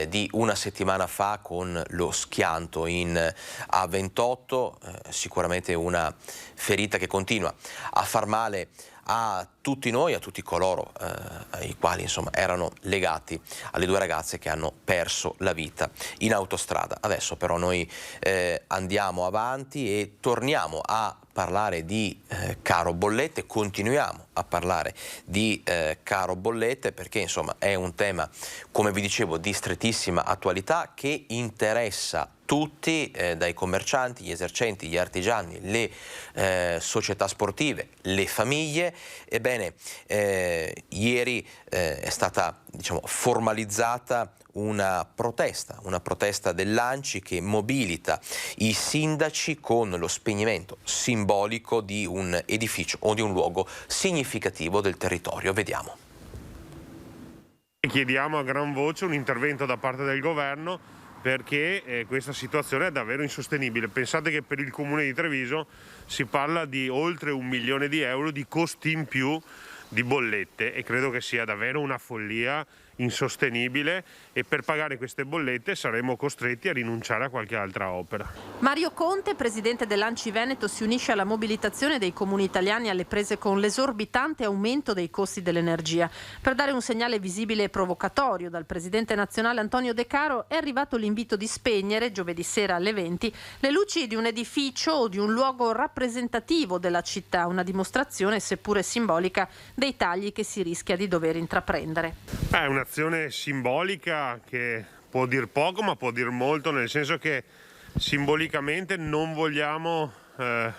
di una settimana fa con lo schianto in A28, sicuramente una ferita che continua a far male a tutti noi, a tutti coloro ai quali insomma erano legati alle due ragazze che hanno perso la vita in autostrada. Adesso però noi andiamo avanti e torniamo a parlare di caro bollette, continuiamo a parlare di caro bollette perché insomma è un tema, come vi dicevo, di strettissima attualità che interessa tutti, dai commercianti, gli esercenti, gli artigiani, le società sportive, le famiglie. Ebbene, ieri è stata, diciamo, formalizzata una protesta dell'ANCI che mobilita i sindaci con lo spegnimento simbolico di un edificio o di un luogo significativo del territorio. Vediamo. Chiediamo a gran voce un intervento da parte del governo perché questa situazione è davvero insostenibile. Pensate che per il comune di Treviso si parla di oltre 1 milione di euro di costi in più di bollette e credo che sia davvero una follia insostenibile e per pagare queste bollette saremo costretti a rinunciare a qualche altra opera. Mario Conte, presidente dell'ANCI Veneto, si unisce alla mobilitazione dei comuni italiani alle prese con l'esorbitante aumento dei costi dell'energia. Per dare un segnale visibile e provocatorio dal presidente nazionale Antonio De Caro è arrivato l'invito di spegnere giovedì sera alle 20 le luci di un edificio o di un luogo rappresentativo della città, una dimostrazione seppure simbolica dei tagli che si rischia di dover intraprendere. È un'azione simbolica che può dir poco ma può dir molto, nel senso che simbolicamente non vogliamo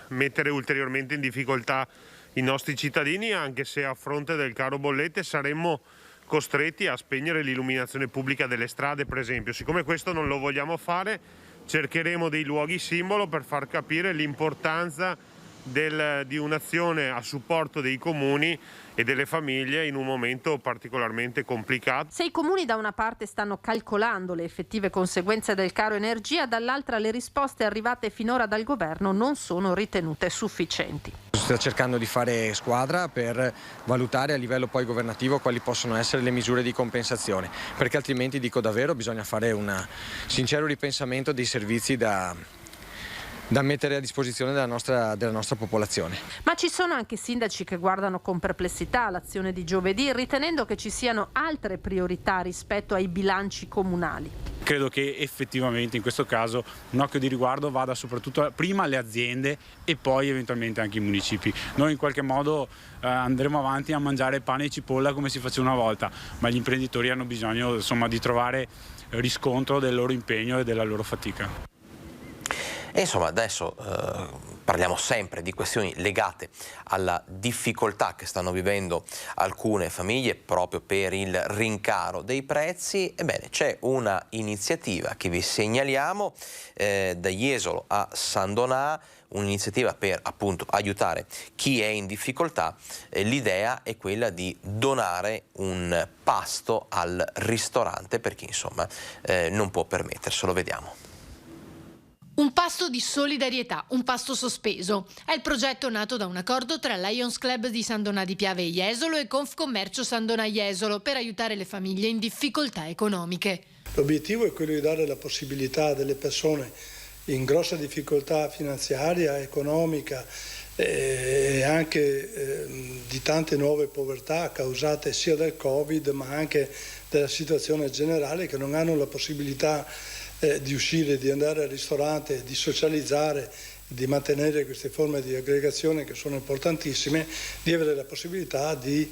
mettere ulteriormente in difficoltà i nostri cittadini, anche se a fronte del caro bollette saremmo costretti a spegnere l'illuminazione pubblica delle strade, per esempio. Siccome questo non lo vogliamo fare, cercheremo dei luoghi simbolo per far capire l'importanza di un'azione a supporto dei comuni e delle famiglie in un momento particolarmente complicato. Se i comuni da una parte stanno calcolando le effettive conseguenze del caro energia, dall'altra le risposte arrivate finora dal governo non sono ritenute sufficienti. Si sta cercando di fare squadra per valutare a livello poi governativo quali possono essere le misure di compensazione, perché altrimenti, dico davvero, bisogna fare un sincero ripensamento dei servizi da mettere a disposizione della nostra popolazione. Ma ci sono anche sindaci che guardano con perplessità l'azione di giovedì, ritenendo che ci siano altre priorità rispetto ai bilanci comunali. Credo che effettivamente in questo caso un occhio di riguardo vada soprattutto prima alle aziende e poi eventualmente anche ai municipi. Noi in qualche modo andremo avanti a mangiare pane e cipolla come si faceva una volta, ma gli imprenditori hanno bisogno, insomma, di trovare riscontro del loro impegno e della loro fatica. E insomma adesso parliamo sempre di questioni legate alla difficoltà che stanno vivendo alcune famiglie proprio per il rincaro dei prezzi. Ebbene, c'è una iniziativa che vi segnaliamo da Jesolo a San Donà, un'iniziativa per appunto aiutare chi è in difficoltà. L'idea è quella di donare un pasto al ristorante per chi insomma non può permetterselo. Vediamo. Un pasto di solidarietà, un pasto sospeso. È il progetto nato da un accordo tra Lions Club di San Donà di Piave e Jesolo e Confcommercio San Donà Jesolo per aiutare le famiglie in difficoltà economiche. L'obiettivo è quello di dare la possibilità delle persone in grossa difficoltà finanziaria, economica e anche di tante nuove povertà causate sia dal Covid ma anche dalla situazione generale, che non hanno la possibilità di uscire, di andare al ristorante, di socializzare, di mantenere queste forme di aggregazione che sono importantissime, di avere la possibilità di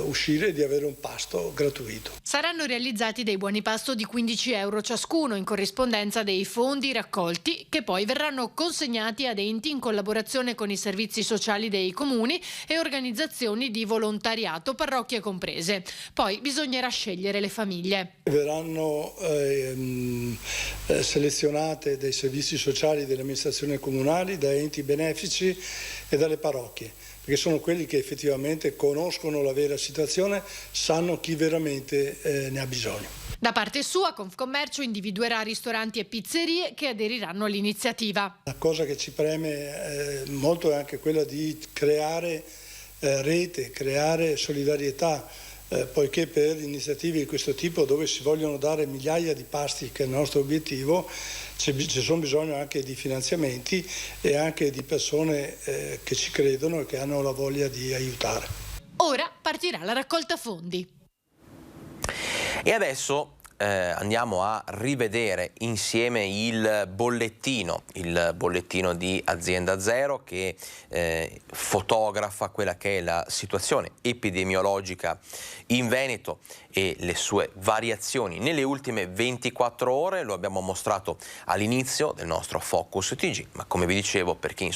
uscire e di avere un pasto gratuito. Saranno realizzati dei buoni pasto di 15 euro ciascuno in corrispondenza dei fondi raccolti, che poi verranno consegnati ad enti in collaborazione con i servizi sociali dei comuni e organizzazioni di volontariato, parrocchie comprese. Poi bisognerà scegliere le famiglie. Verranno selezionate dai servizi sociali delle amministrazioni comunali, da enti benefici e dalle parrocchie. perché sono quelli che effettivamente conoscono la vera situazione, sanno chi veramente ne ha bisogno. Da parte sua, Confcommercio individuerà ristoranti e pizzerie che aderiranno all'iniziativa. La cosa che ci preme molto è anche quella di creare rete, creare solidarietà, poiché per iniziative di questo tipo, dove si vogliono dare migliaia di pasti, che è il nostro obiettivo, ci sono bisogno anche di finanziamenti e anche di persone che ci credono e che hanno la voglia di aiutare. Ora partirà la raccolta fondi. E adesso andiamo a rivedere insieme il bollettino di Azienda Zero, che fotografa quella che è la situazione epidemiologica in Veneto e le sue variazioni nelle ultime 24 ore. Lo abbiamo mostrato all'inizio del nostro Focus TG, ma come vi dicevo, per chi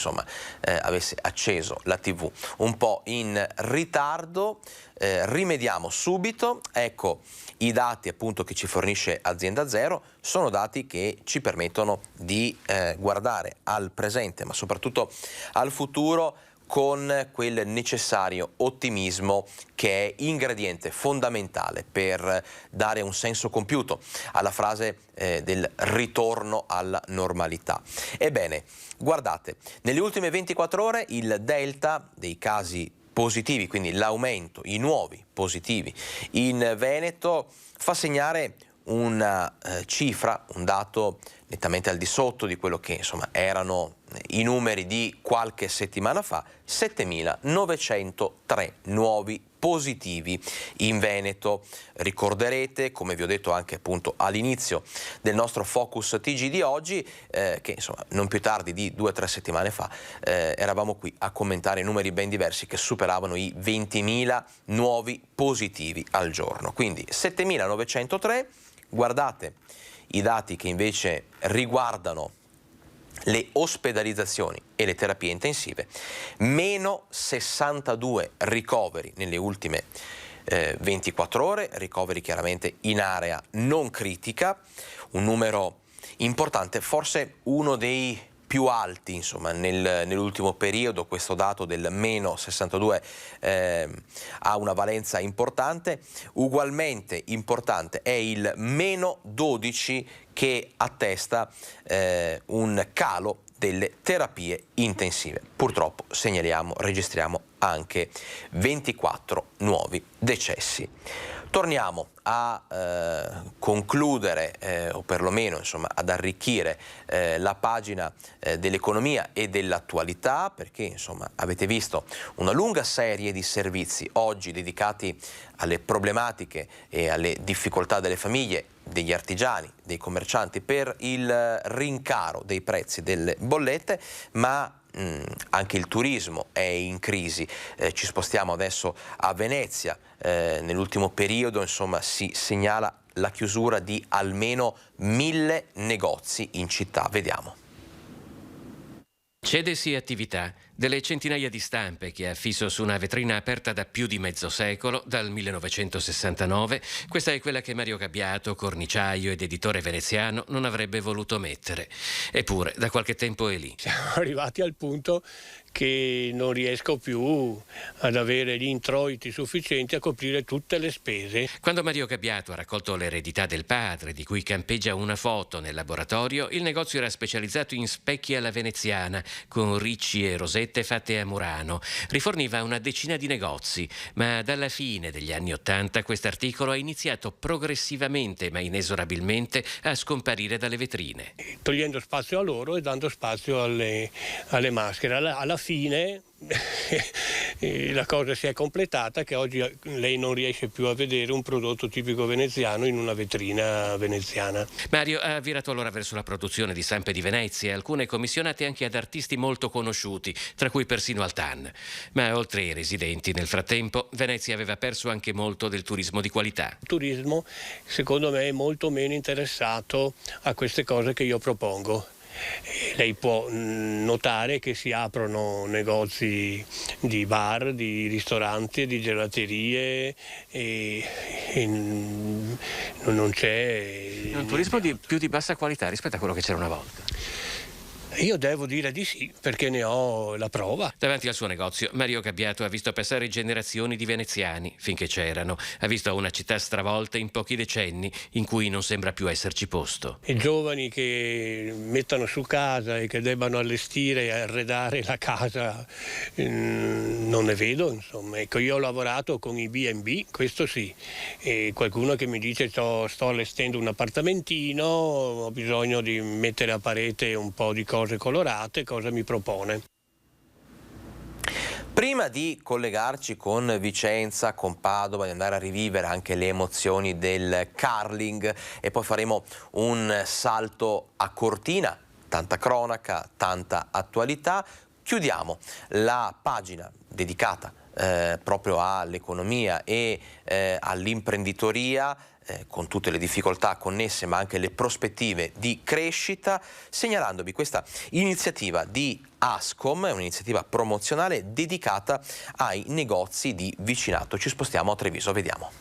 avesse acceso la TV un po' in ritardo, rimediamo subito. Ecco i dati appunto che ci fornisce Azienda Zero, sono dati che ci permettono di guardare al presente, ma soprattutto al futuro, con quel necessario ottimismo che è ingrediente fondamentale per dare un senso compiuto alla frase del ritorno alla normalità. Ebbene, guardate, nelle ultime 24 ore il delta dei casi positivi, quindi l'aumento, i nuovi positivi in Veneto, fa segnare una cifra, un dato nettamente al di sotto di quello che erano i numeri di qualche settimana fa: 7.903 nuovi positivi in Veneto. Ricorderete, come vi ho detto anche appunto all'inizio del nostro Focus TG di oggi, che non più tardi di 2 o 3 settimane fa eravamo qui a commentare numeri ben diversi che superavano i 20.000 nuovi positivi al giorno. Quindi 7.903, guardate i dati che invece riguardano le ospedalizzazioni e le terapie intensive: meno 62 ricoveri nelle ultime 24 ore, ricoveri chiaramente in area non critica, un numero importante, forse uno dei più alti nell'ultimo periodo. Questo dato del meno 62 ha una valenza importante. Ugualmente importante è il meno 12 che attesta un calo delle terapie intensive. Purtroppo registriamo anche 24 nuovi decessi. Torniamo a concludere o perlomeno ad arricchire la pagina dell'economia e dell'attualità, perché avete visto una lunga serie di servizi oggi dedicati alle problematiche e alle difficoltà delle famiglie, degli artigiani, dei commercianti per il rincaro dei prezzi delle bollette, ma anche il turismo è in crisi. Ci spostiamo adesso a Venezia. Nell'ultimo periodo si segnala la chiusura di almeno 1.000 negozi in città. Vediamo. Cedesi attività delle centinaia di stampe che ha affisso su una vetrina aperta da più di mezzo secolo, dal 1969. Questa è quella che Mario Gabbiato, corniciaio ed editore veneziano, non avrebbe voluto mettere. Eppure, da qualche tempo è lì. Siamo arrivati al punto che non riesco più ad avere gli introiti sufficienti a coprire tutte le spese. Quando Mario Gabbiato ha raccolto l'eredità del padre, di cui campeggia una foto nel laboratorio, il negozio era specializzato in specchi alla veneziana, con ricci e rosette fatte a Murano. Riforniva una decina di negozi, ma dalla fine degli anni '80 quest'articolo ha iniziato progressivamente ma inesorabilmente a scomparire dalle vetrine. Togliendo spazio a loro e dando spazio alle maschere. Alla fine la cosa si è completata, che oggi lei non riesce più a vedere un prodotto tipico veneziano in una vetrina veneziana. Mario ha virato allora verso la produzione di stampe di Venezia, alcune commissionate anche ad artisti molto conosciuti, tra cui persino Altan. Ma oltre ai residenti, nel frattempo Venezia aveva perso anche molto del turismo di qualità. Il turismo, secondo me, è molto meno interessato a queste cose che io propongo. Lei può notare che si aprono negozi di bar, di ristoranti, di gelaterie e non c'è un turismo più di bassa qualità rispetto a quello che c'era una volta. Io devo dire di sì, perché ne ho la prova. Davanti al suo negozio, Mario Gabbiato ha visto passare generazioni di veneziani, finché c'erano. Ha visto una città stravolta in pochi decenni, in cui non sembra più esserci posto. I giovani che mettano su casa e che debbano allestire e arredare la casa, non ne vedo, insomma. Ecco, io ho lavorato con i B&B, questo sì. E qualcuno che mi dice sto allestendo un appartamentino, ho bisogno di mettere a parete un po' di cose colorate, cosa mi propone? Prima di collegarci con Vicenza, con Padova, di andare a rivivere anche le emozioni del curling e poi faremo un salto a Cortina, tanta cronaca, tanta attualità, chiudiamo la pagina dedicata proprio all'economia e all'imprenditoria, con tutte le difficoltà connesse ma anche le prospettive di crescita, segnalandovi questa iniziativa di Ascom, un'iniziativa promozionale dedicata ai negozi di vicinato. Ci spostiamo a Treviso, vediamo.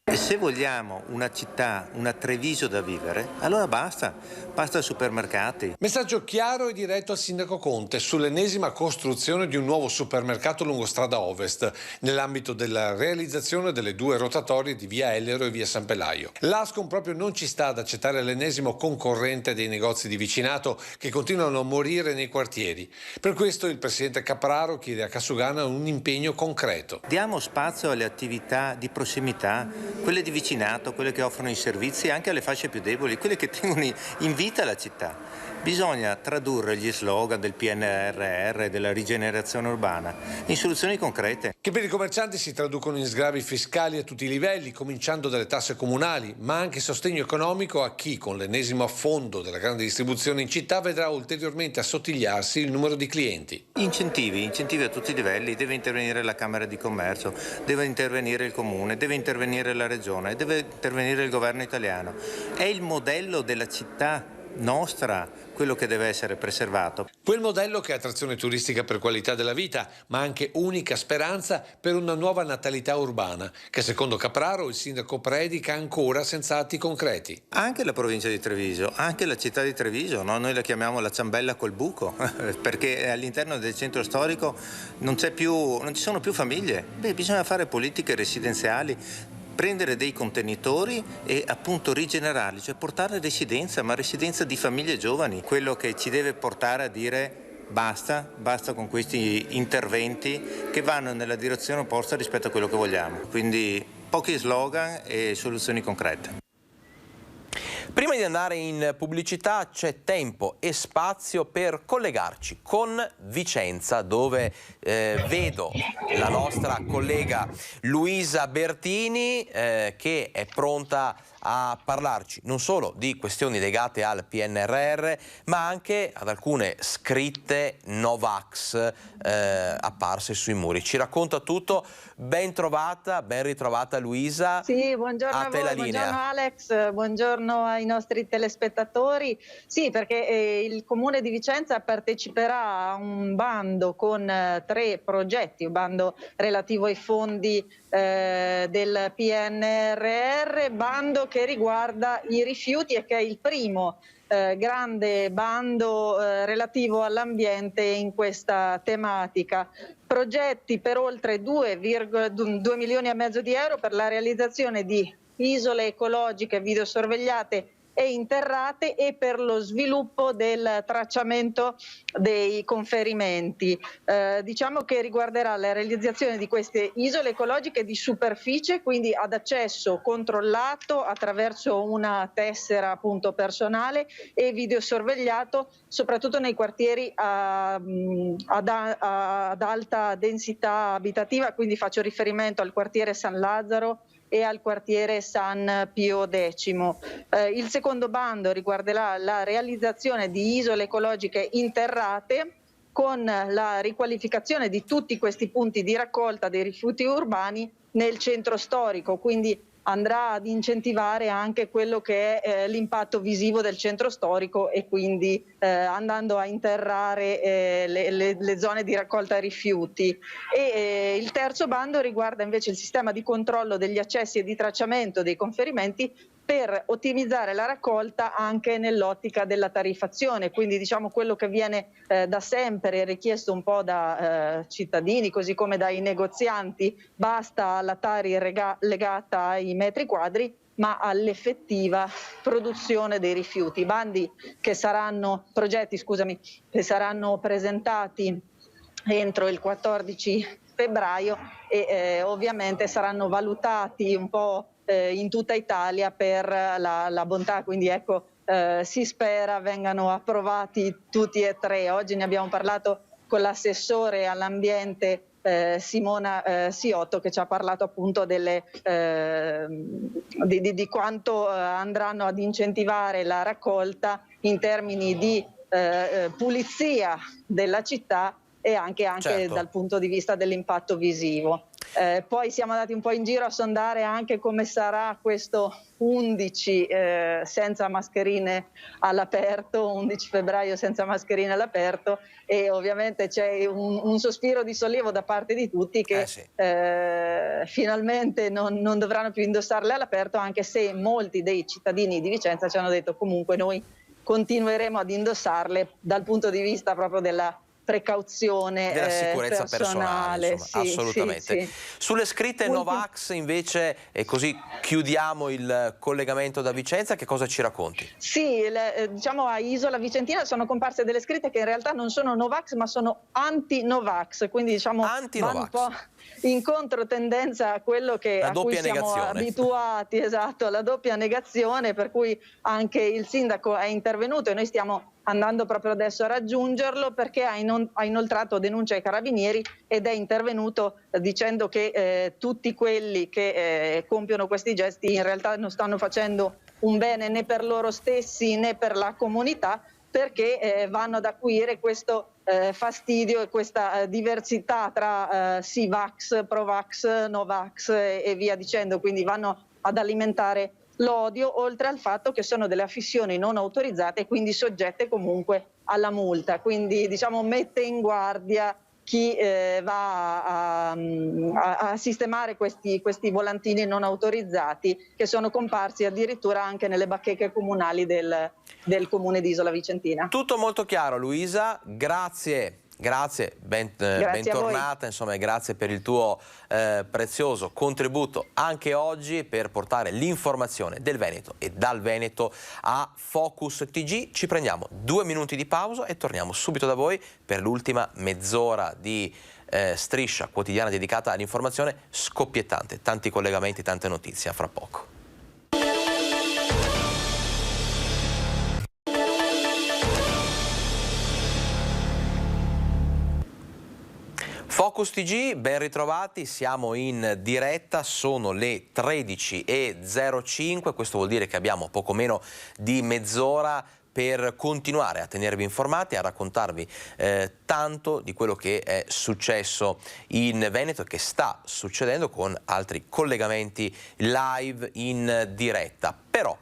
E se vogliamo una città, una Treviso da vivere, allora basta supermercati. Messaggio chiaro e diretto al sindaco Conte sull'ennesima costruzione di un nuovo supermercato lungo strada Ovest, nell'ambito della realizzazione delle 2 rotatorie di via Ellero e via San Pelaio. L'Ascom proprio non ci sta ad accettare l'ennesimo concorrente dei negozi di vicinato che continuano a morire nei quartieri. Per questo il presidente Capraro chiede a Cassugana un impegno concreto. Diamo spazio alle attività di prossimità, quelle di vicinato, quelle che offrono i servizi anche alle fasce più deboli, quelle che tengono in vita la città. Bisogna tradurre gli slogan del PNRR e della rigenerazione urbana in soluzioni concrete. Che per i commercianti si traducono in sgravi fiscali a tutti i livelli, cominciando dalle tasse comunali, ma anche sostegno economico a chi, con l'ennesimo affondo della grande distribuzione in città, vedrà ulteriormente assottigliarsi il numero di clienti. Incentivi a tutti i livelli, deve intervenire la Camera di Commercio, deve intervenire il Comune, deve intervenire la Regione, deve intervenire il governo italiano. È il modello della città nostra quello che deve essere preservato. Quel modello che è attrazione turistica per qualità della vita, ma anche unica speranza per una nuova natalità urbana, che secondo Capraro il sindaco predica ancora senza atti concreti. Anche la provincia di Treviso, anche la città di Treviso, no? Noi la chiamiamo la ciambella col buco, perché all'interno del centro storico non ci sono più famiglie. Bisogna fare politiche residenziali, prendere dei contenitori e appunto rigenerarli, cioè portare residenza, ma residenza di famiglie giovani. Quello che ci deve portare a dire basta con questi interventi che vanno nella direzione opposta rispetto a quello che vogliamo. Quindi pochi slogan e soluzioni concrete. Prima di andare in pubblicità c'è tempo e spazio per collegarci con Vicenza, dove vedo la nostra collega Luisa Bertini che è pronta a parlarci non solo di questioni legate al PNRR, ma anche ad alcune scritte Novax apparse sui muri. Ci racconta tutto. Ben ritrovata Luisa. Sì, buongiorno a voi, buongiorno Alex, buongiorno ai nostri telespettatori. Sì, perché il Comune di Vicenza parteciperà a un bando con 3 progetti, un bando relativo ai fondi del PNRR, bando che riguarda i rifiuti e che è il primo grande bando relativo all'ambiente in questa tematica. Progetti per oltre 2,2 milioni e mezzo di euro per la realizzazione di isole ecologiche videosorvegliate e interrate e per lo sviluppo del tracciamento dei conferimenti. Diciamo che riguarderà la realizzazione di queste isole ecologiche di superficie, quindi ad accesso controllato attraverso una tessera appunto personale e videosorvegliato soprattutto nei quartieri ad alta densità abitativa, quindi faccio riferimento al quartiere San Lazzaro e al quartiere San Pio X. Il secondo bando riguarderà la realizzazione di isole ecologiche interrate con la riqualificazione di tutti questi punti di raccolta dei rifiuti urbani nel centro storico, quindi andrà ad incentivare anche quello che è l'impatto visivo del centro storico e quindi andando a interrare le zone di raccolta rifiuti. E il terzo bando riguarda invece il sistema di controllo degli accessi e di tracciamento dei conferimenti per ottimizzare la raccolta anche nell'ottica della tariffazione, quindi diciamo quello che viene da sempre richiesto un po' da cittadini così come dai negozianti, basta la Tari legata ai metri quadri ma all'effettiva produzione dei rifiuti. Progetti che saranno presentati entro il 14 febbraio e ovviamente saranno valutati un po' in tutta Italia per la bontà, quindi ecco si spera vengano approvati tutti e tre. Oggi ne abbiamo parlato con l'assessore all'ambiente Simona Siotto, che ci ha parlato appunto di quanto andranno ad incentivare la raccolta in termini di pulizia della città e anche certo, dal punto di vista dell'impatto visivo. Poi siamo andati un po' in giro a sondare anche come sarà questo 11 senza mascherine all'aperto, 11 febbraio senza mascherine all'aperto, e ovviamente c'è un sospiro di sollievo da parte di tutti che finalmente non dovranno più indossarle all'aperto, anche se molti dei cittadini di Vicenza ci hanno detto comunque noi continueremo ad indossarle dal punto di vista proprio della precauzione, della sicurezza personale, insomma, sì, assolutamente. Sì. Sulle scritte Novax invece, e così chiudiamo il collegamento da Vicenza, che cosa ci racconti? Sì, diciamo a Isola Vicentina sono comparse delle scritte che in realtà non sono Novax ma sono anti-Novax, quindi diciamo vanno un po' in controtendenza a quello che a cui siamo abituati, esatto, alla doppia negazione, per cui anche il sindaco è intervenuto e noi stiamo andando proprio adesso a raggiungerlo perché ha inoltrato denuncia ai carabinieri ed è intervenuto dicendo che tutti quelli che compiono questi gesti in realtà non stanno facendo un bene né per loro stessi né per la comunità, perché vanno ad acuire questo fastidio e questa diversità tra sì-vax, pro-vax, no-vax e via dicendo, quindi vanno ad alimentare l'odio, oltre al fatto che sono delle affissioni non autorizzate e quindi soggette comunque alla multa. Quindi diciamo mette in guardia chi va a sistemare questi volantini non autorizzati che sono comparsi addirittura anche nelle bacheche comunali del comune di Isola Vicentina. Tutto molto chiaro, Luisa, grazie. Grazie, bentornata, insomma, e grazie per il tuo prezioso contributo anche oggi per portare l'informazione del Veneto e dal Veneto a Focus TG. Ci prendiamo 2 minuti di pausa e torniamo subito da voi per l'ultima mezz'ora di striscia quotidiana dedicata all'informazione scoppiettante. Tanti collegamenti, tante notizie, a fra poco. Focus TG, ben ritrovati, siamo in diretta, sono le 13:05, questo vuol dire che abbiamo poco meno di mezz'ora per continuare a tenervi informati, a raccontarvi tanto di quello che è successo in Veneto e che sta succedendo con altri collegamenti live in diretta. Però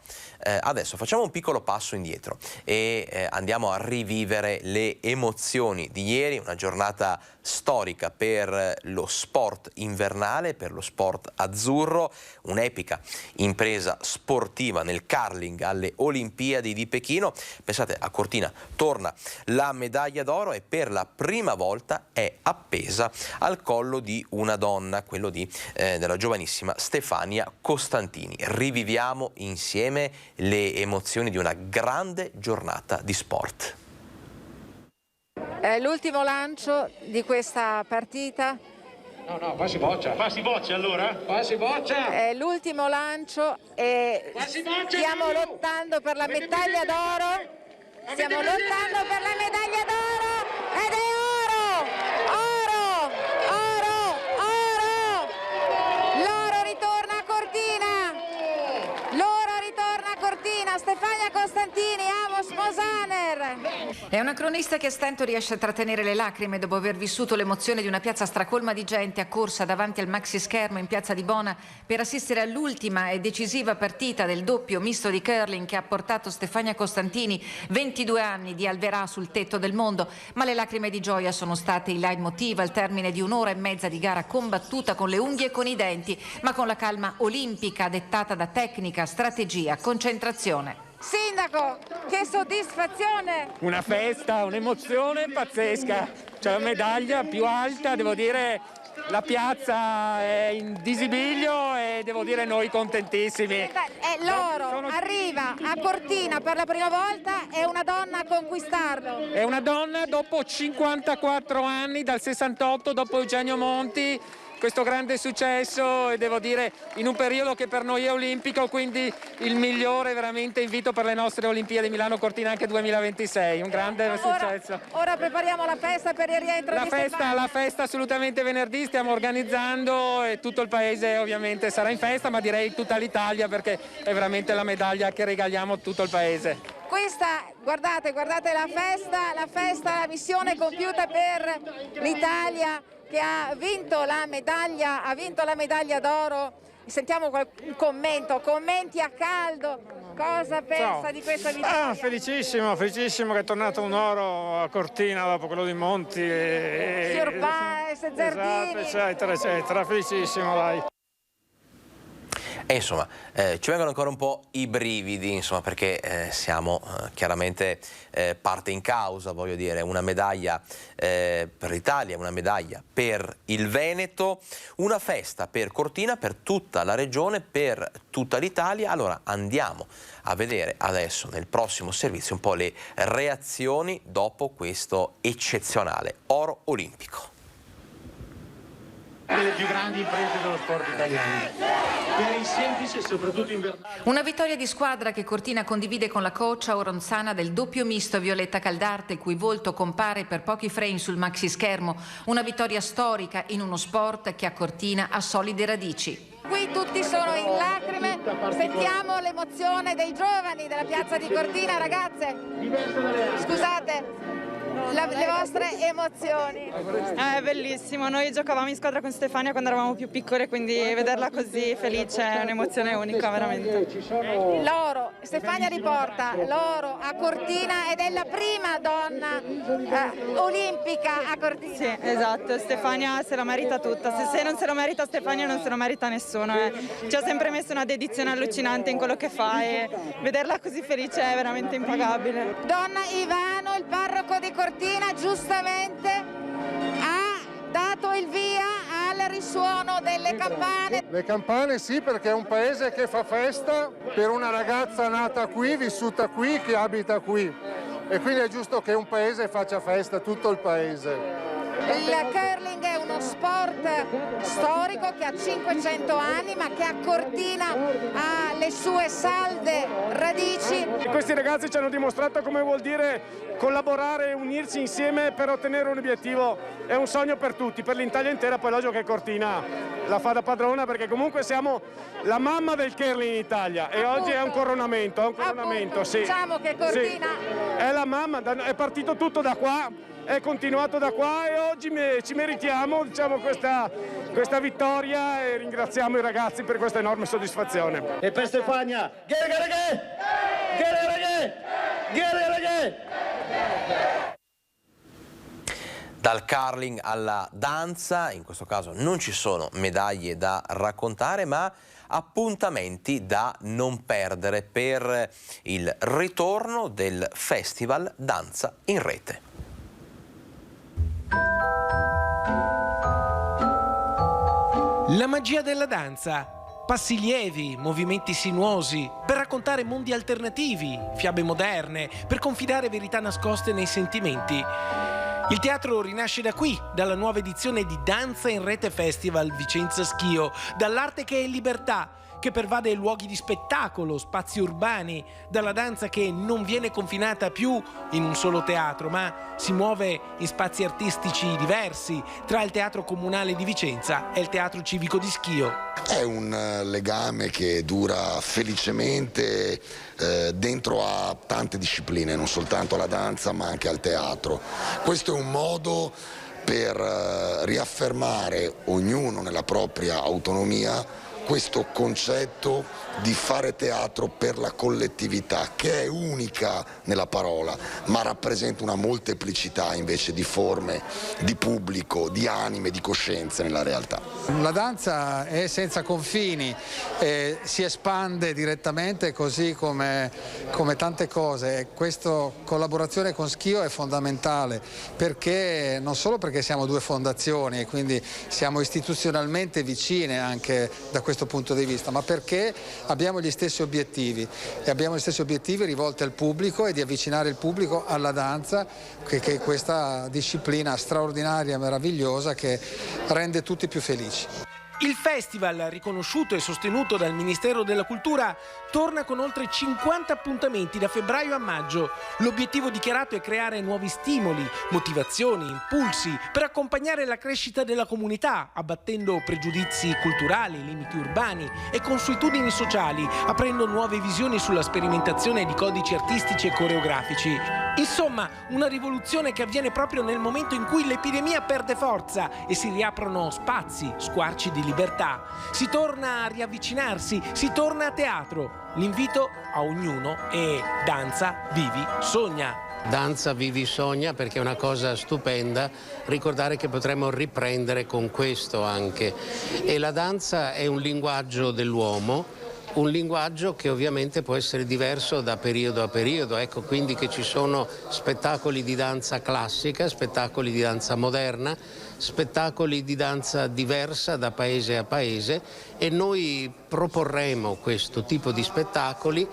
adesso facciamo un piccolo passo indietro e andiamo a rivivere le emozioni di ieri, una giornata storica per lo sport invernale, per lo sport azzurro, un'epica impresa sportiva nel curling alle Olimpiadi di Pechino. Pensate, a Cortina torna la medaglia d'oro e per la prima volta è appesa al collo di una donna, quello della giovanissima Stefania Costantini. Riviviamo insieme le emozioni di una grande giornata di sport. È l'ultimo lancio di questa partita. No, qua si boccia. Qua si boccia allora? Qua si boccia. È l'ultimo lancio e stiamo lottando per la medaglia d'oro. Stiamo lottando per la medaglia d'oro ed è oro! Oro! Oro! Oro! L'oro ritorna a Cortina! L'oro ritorna a Cortina! Stefania Costantini, Amos Mosaner! È una cronista che a stento riesce a trattenere le lacrime dopo aver vissuto l'emozione di una piazza stracolma di gente accorsa davanti al maxi schermo in piazza di Bona per assistere all'ultima e decisiva partita del doppio misto di curling che ha portato Stefania Costantini, 22 anni, di Alverà sul tetto del mondo. Ma le lacrime di gioia sono state il leitmotiv al termine di un'ora e mezza di gara combattuta con le unghie e con i denti, ma con la calma olimpica dettata da tecnica, strategia, concentrazione. Sindaco, che soddisfazione! Una festa, un'emozione pazzesca. C'è la medaglia più alta, devo dire, la piazza è in visibilio e devo dire noi contentissimi. E l'oro arriva a Cortina per la prima volta, è una donna a conquistarlo. È una donna dopo 54 anni, dal 68, dopo Eugenio Monti. Questo grande successo, e devo dire in un periodo che per noi è olimpico, quindi il migliore veramente invito per le nostre Olimpiadi Milano Cortina anche 2026, un grande successo. Ora prepariamo la festa per il rientro di Stefania. La festa assolutamente venerdì stiamo organizzando e tutto il paese ovviamente sarà in festa, ma direi tutta l'Italia, perché è veramente la medaglia che regaliamo a tutto il paese. Questa, guardate la festa, la missione compiuta per l'Italia, che ha vinto la medaglia d'oro. Sentiamo un commenti a caldo. Cosa pensa di questa vittoria? Felicissimo che è tornato un oro a Cortina dopo quello di Monti. Signor Paes, Zerdini. Esatto, eccetera, felicissimo, dai. E insomma, ci vengono ancora un po' i brividi, insomma, perché siamo chiaramente parte in causa, voglio dire, una medaglia per l'Italia, una medaglia per il Veneto, una festa per Cortina, per tutta la regione, per tutta l'Italia. Allora andiamo a vedere adesso nel prossimo servizio un po' le reazioni dopo questo eccezionale oro olimpico. Le più grandi imprese dello sport italiano, per il semplice e soprattutto invernale. Una vittoria di squadra che Cortina condivide con la coach auronzana del doppio misto Violetta Caldarte, il cui volto compare per pochi frame sul maxi schermo. Una vittoria storica in uno sport che a Cortina ha solide radici. Qui tutti sono in lacrime, sentiamo l'emozione dei giovani della piazza di Cortina. Ragazze, scusate, le vostre emozioni. È bellissimo, noi giocavamo in squadra con Stefania quando eravamo più piccole, quindi vederla così felice è un'emozione unica, veramente. L'oro, Stefania riporta l'oro a Cortina ed è la prima donna olimpica a Cortina. Sì, esatto, Stefania se la merita tutta, se non se lo merita Stefania non se lo merita nessuno. Ci ha sempre messo una dedizione allucinante in quello che fa e vederla così felice è veramente impagabile. Donna Ivano, il parroco di Cortina, giustamente ha dato il via al risuono delle campane. Le campane sì, perché è un paese che fa festa per una ragazza nata qui, vissuta qui, che abita qui. E quindi è giusto che un paese faccia festa, tutto il paese. Il curling è uno sport storico che ha 500 anni, ma che a Cortina ha le sue salde radici. Questi ragazzi ci hanno dimostrato come vuol dire collaborare e unirsi insieme per ottenere un obiettivo. È un sogno per tutti, per l'Italia intera. Poi logico che Cortina la fa da padrona, perché comunque siamo la mamma del curling in Italia. E oggi è un coronamento, sì. Diciamo che Cortina è la mamma, è partito tutto da qua, è continuato da qua e oggi ci meritiamo, diciamo, questa vittoria e ringraziamo i ragazzi per questa enorme soddisfazione. E per Stefania, Dal curling alla danza, in questo caso non ci sono medaglie da raccontare, ma appuntamenti da non perdere per il ritorno del Festival Danza in Rete. La magia della danza, passi lievi, movimenti sinuosi, per raccontare mondi alternativi, fiabe moderne, per confidare verità nascoste nei sentimenti. Il teatro rinasce da qui, dalla nuova edizione di Danza in Rete Festival Vicenza Schio, dall'arte che è libertà, che pervade luoghi di spettacolo, spazi urbani, dalla danza che non viene confinata più in un solo teatro, ma si muove in spazi artistici diversi, tra il Teatro Comunale di Vicenza e il Teatro Civico di Schio. È un legame che dura felicemente dentro a tante discipline, non soltanto alla danza ma anche al teatro. Questo è un modo per riaffermare ognuno nella propria autonomia questo concetto di fare teatro per la collettività, che è unica nella parola, ma rappresenta una molteplicità invece di forme, di pubblico, di anime, di coscienze nella realtà. La danza è senza confini, si espande direttamente così come tante cose. Questa collaborazione con Schio è fondamentale, perché non solo perché siamo due fondazioni e quindi siamo istituzionalmente vicine anche da questo punto di vista, ma perché abbiamo gli stessi obiettivi rivolti al pubblico e di avvicinare il pubblico alla danza, che è questa disciplina straordinaria e meravigliosa che rende tutti più felici. Il festival, riconosciuto e sostenuto dal Ministero della Cultura, torna con oltre 50 appuntamenti da febbraio a maggio. L'obiettivo dichiarato è creare nuovi stimoli, motivazioni, impulsi per accompagnare la crescita della comunità, abbattendo pregiudizi culturali, limiti urbani e consuetudini sociali, aprendo nuove visioni sulla sperimentazione di codici artistici e coreografici. Insomma, una rivoluzione che avviene proprio nel momento in cui l'epidemia perde forza e si riaprono spazi, squarci di libertà. Si torna a riavvicinarsi, si torna a teatro. L'invito a ognuno è danza, vivi, sogna. Danza, vivi, sogna, perché è una cosa stupenda ricordare che potremo riprendere con questo anche. E la danza è un linguaggio dell'uomo, un linguaggio che ovviamente può essere diverso da periodo a periodo, ecco quindi che ci sono spettacoli di danza classica, spettacoli di danza moderna, spettacoli di danza diversa da paese a paese, e noi proporremo questo tipo di spettacoli,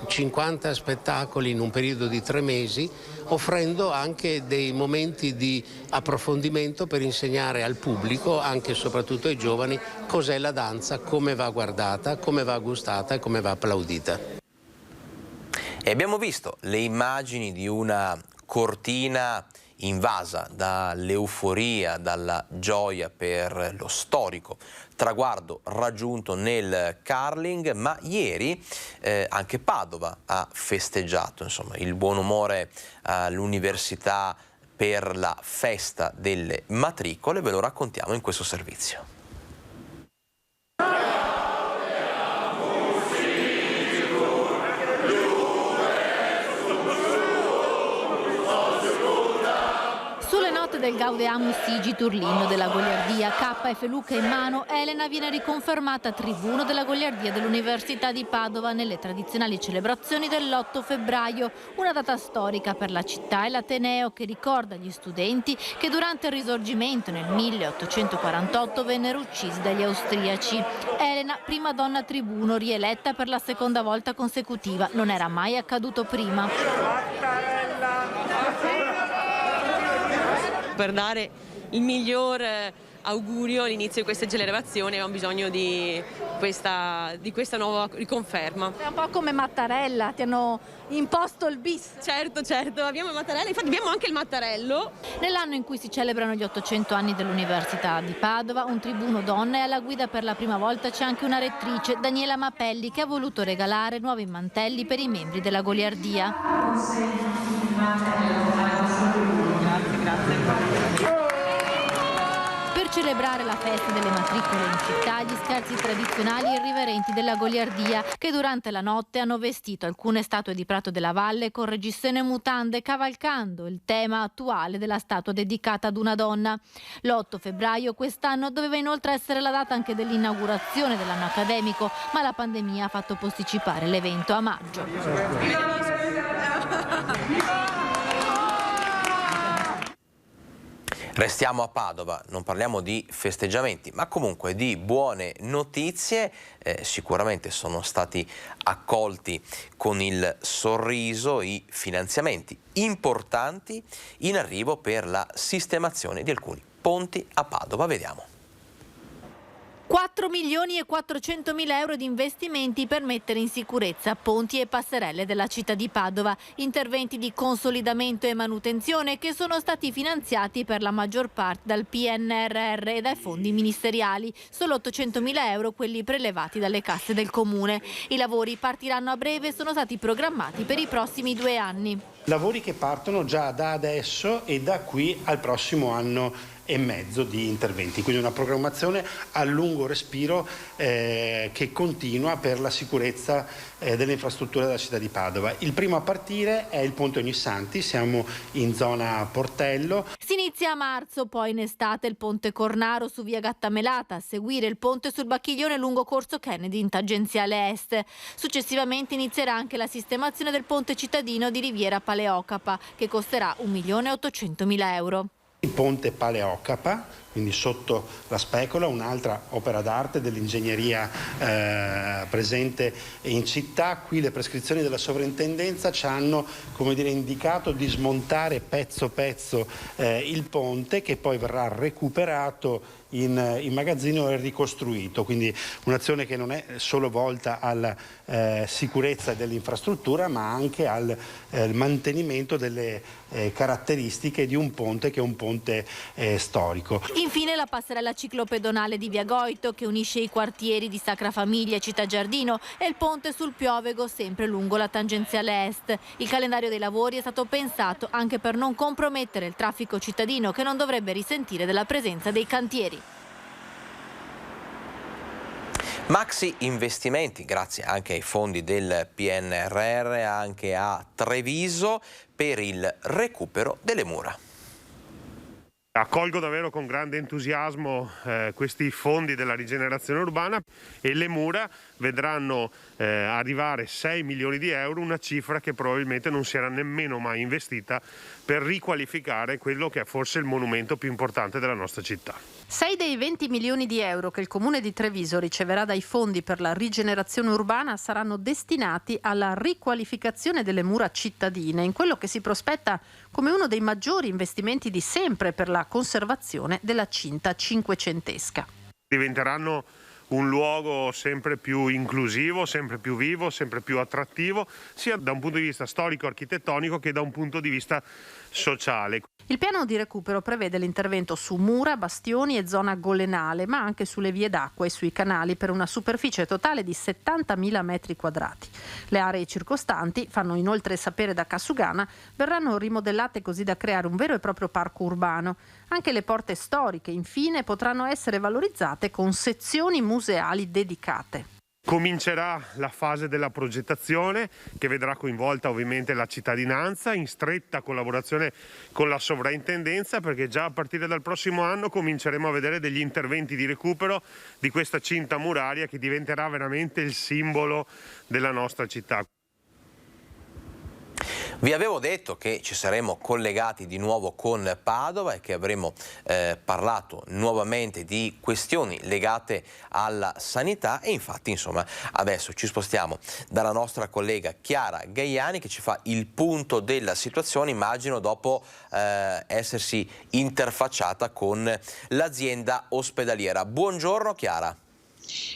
50 spettacoli in un periodo di 3 mesi, offrendo anche dei momenti di approfondimento per insegnare al pubblico, anche e soprattutto ai giovani, cos'è la danza, come va guardata, come va gustata e come va applaudita. E abbiamo visto le immagini di una cortina invasa dall'euforia, dalla gioia per lo storico traguardo raggiunto nel curling, ma ieri anche Padova ha festeggiato, insomma, il buon umore all'università per la festa delle matricole. Ve lo raccontiamo in questo servizio. Del Gaudeamus Igitur, l'inno della goliardia, KF Lucca in mano, Elena viene riconfermata tribuno della goliardia dell'Università di Padova nelle tradizionali celebrazioni dell'8 febbraio, una data storica per la città e l'Ateneo che ricorda gli studenti che durante il Risorgimento nel 1848 vennero uccisi dagli austriaci. Elena, prima donna tribuno, rieletta per la seconda volta consecutiva, non era mai accaduto prima. Per dare il miglior augurio all'inizio di questa celebrazione abbiamo bisogno di questa nuova riconferma. È un po' come Mattarella, ti hanno imposto il bis. Certo, abbiamo Mattarella, infatti abbiamo anche il Mattarello. Nell'anno in cui si celebrano gli 800 anni dell'Università di Padova, un tribuno donna, e alla guida per la prima volta c'è anche una rettrice, Daniela Mapelli, che ha voluto regalare nuovi mantelli per i membri della goliardia. Per celebrare la festa delle matricole in città, gli scherzi tradizionali e irriverenti della goliardia, che durante la notte hanno vestito alcune statue di Prato della Valle con reggiseno e mutande, cavalcando il tema attuale della statua dedicata ad una donna. L'8 febbraio quest'anno doveva inoltre essere la data anche dell'inaugurazione dell'anno accademico, ma la pandemia ha fatto posticipare l'evento a maggio. Restiamo a Padova, non parliamo di festeggiamenti, ma comunque di buone notizie. Sicuramente sono stati accolti con il sorriso i finanziamenti importanti in arrivo per la sistemazione di alcuni ponti a Padova. Vediamo. 4.400.000 € di investimenti per mettere in sicurezza ponti e passerelle della città di Padova, interventi di consolidamento e manutenzione che sono stati finanziati per la maggior parte dal PNRR e dai fondi ministeriali, solo 800.000 € quelli prelevati dalle casse del comune. I lavori partiranno a breve e sono stati programmati per i prossimi 2 anni. Lavori che partono già da adesso e da qui al prossimo anno e mezzo di interventi, quindi una programmazione a lungo respiro che continua per la sicurezza delle infrastrutture della città di Padova. Il primo a partire è il ponte Ognissanti, siamo in zona Portello. Si inizia a marzo, poi in estate il ponte Cornaro su via Gattamelata, a seguire il ponte sul Bacchiglione lungo Corso Kennedy in tangenziale est. Successivamente inizierà anche la sistemazione del ponte cittadino di Riviera Paleocapa, che costerà 1.800.000 €. Il ponte Paleocapa, quindi sotto la Specola, un'altra opera d'arte dell'ingegneria presente in città. Qui le prescrizioni della sovrintendenza ci hanno, indicato di smontare pezzo pezzo il ponte, che poi verrà recuperato in magazzino e ricostruito, quindi un'azione che non è solo volta alla sicurezza dell'infrastruttura, ma anche al mantenimento delle caratteristiche di un ponte che è un ponte storico. Infine la passerella ciclopedonale di Via Goito, che unisce i quartieri di Sacra Famiglia e Città Giardino, e il ponte sul Piovego, sempre lungo la tangenziale est. Il calendario dei lavori è stato pensato anche per non compromettere il traffico cittadino, che non dovrebbe risentire della presenza dei cantieri. Maxi investimenti, grazie anche ai fondi del PNRR, anche a Treviso per il recupero delle mura. Accolgo davvero con grande entusiasmo questi fondi della rigenerazione urbana, e le mura vedranno arrivare 6 milioni di euro, una cifra che probabilmente non si era nemmeno mai investita per riqualificare quello che è forse il monumento più importante della nostra città. 6 dei 20 milioni di euro che il Comune di Treviso riceverà dai fondi per la rigenerazione urbana saranno destinati alla riqualificazione delle mura cittadine, in quello che si prospetta come uno dei maggiori investimenti di sempre per la conservazione della cinta cinquecentesca. Diventeranno un luogo sempre più inclusivo, sempre più vivo, sempre più attrattivo, sia da un punto di vista storico-architettonico che da un punto di vista sociale. Il piano di recupero prevede l'intervento su mura, bastioni e zona golenale, ma anche sulle vie d'acqua e sui canali, per una superficie totale di 70.000 metri quadrati. Le aree circostanti, fanno inoltre sapere da Cassugana, verranno rimodellate così da creare un vero e proprio parco urbano. Anche le porte storiche, infine, potranno essere valorizzate con sezioni museali dedicate. Comincerà la fase della progettazione, che vedrà coinvolta ovviamente la cittadinanza in stretta collaborazione con la sovrintendenza, perché già a partire dal prossimo anno cominceremo a vedere degli interventi di recupero di questa cinta muraria che diventerà veramente il simbolo della nostra città. Vi avevo detto che ci saremmo collegati di nuovo con Padova e che avremmo parlato nuovamente di questioni legate alla sanità, e infatti adesso ci spostiamo dalla nostra collega Chiara Gaiani, che ci fa il punto della situazione, immagino dopo essersi interfacciata con l'azienda ospedaliera. Buongiorno Chiara.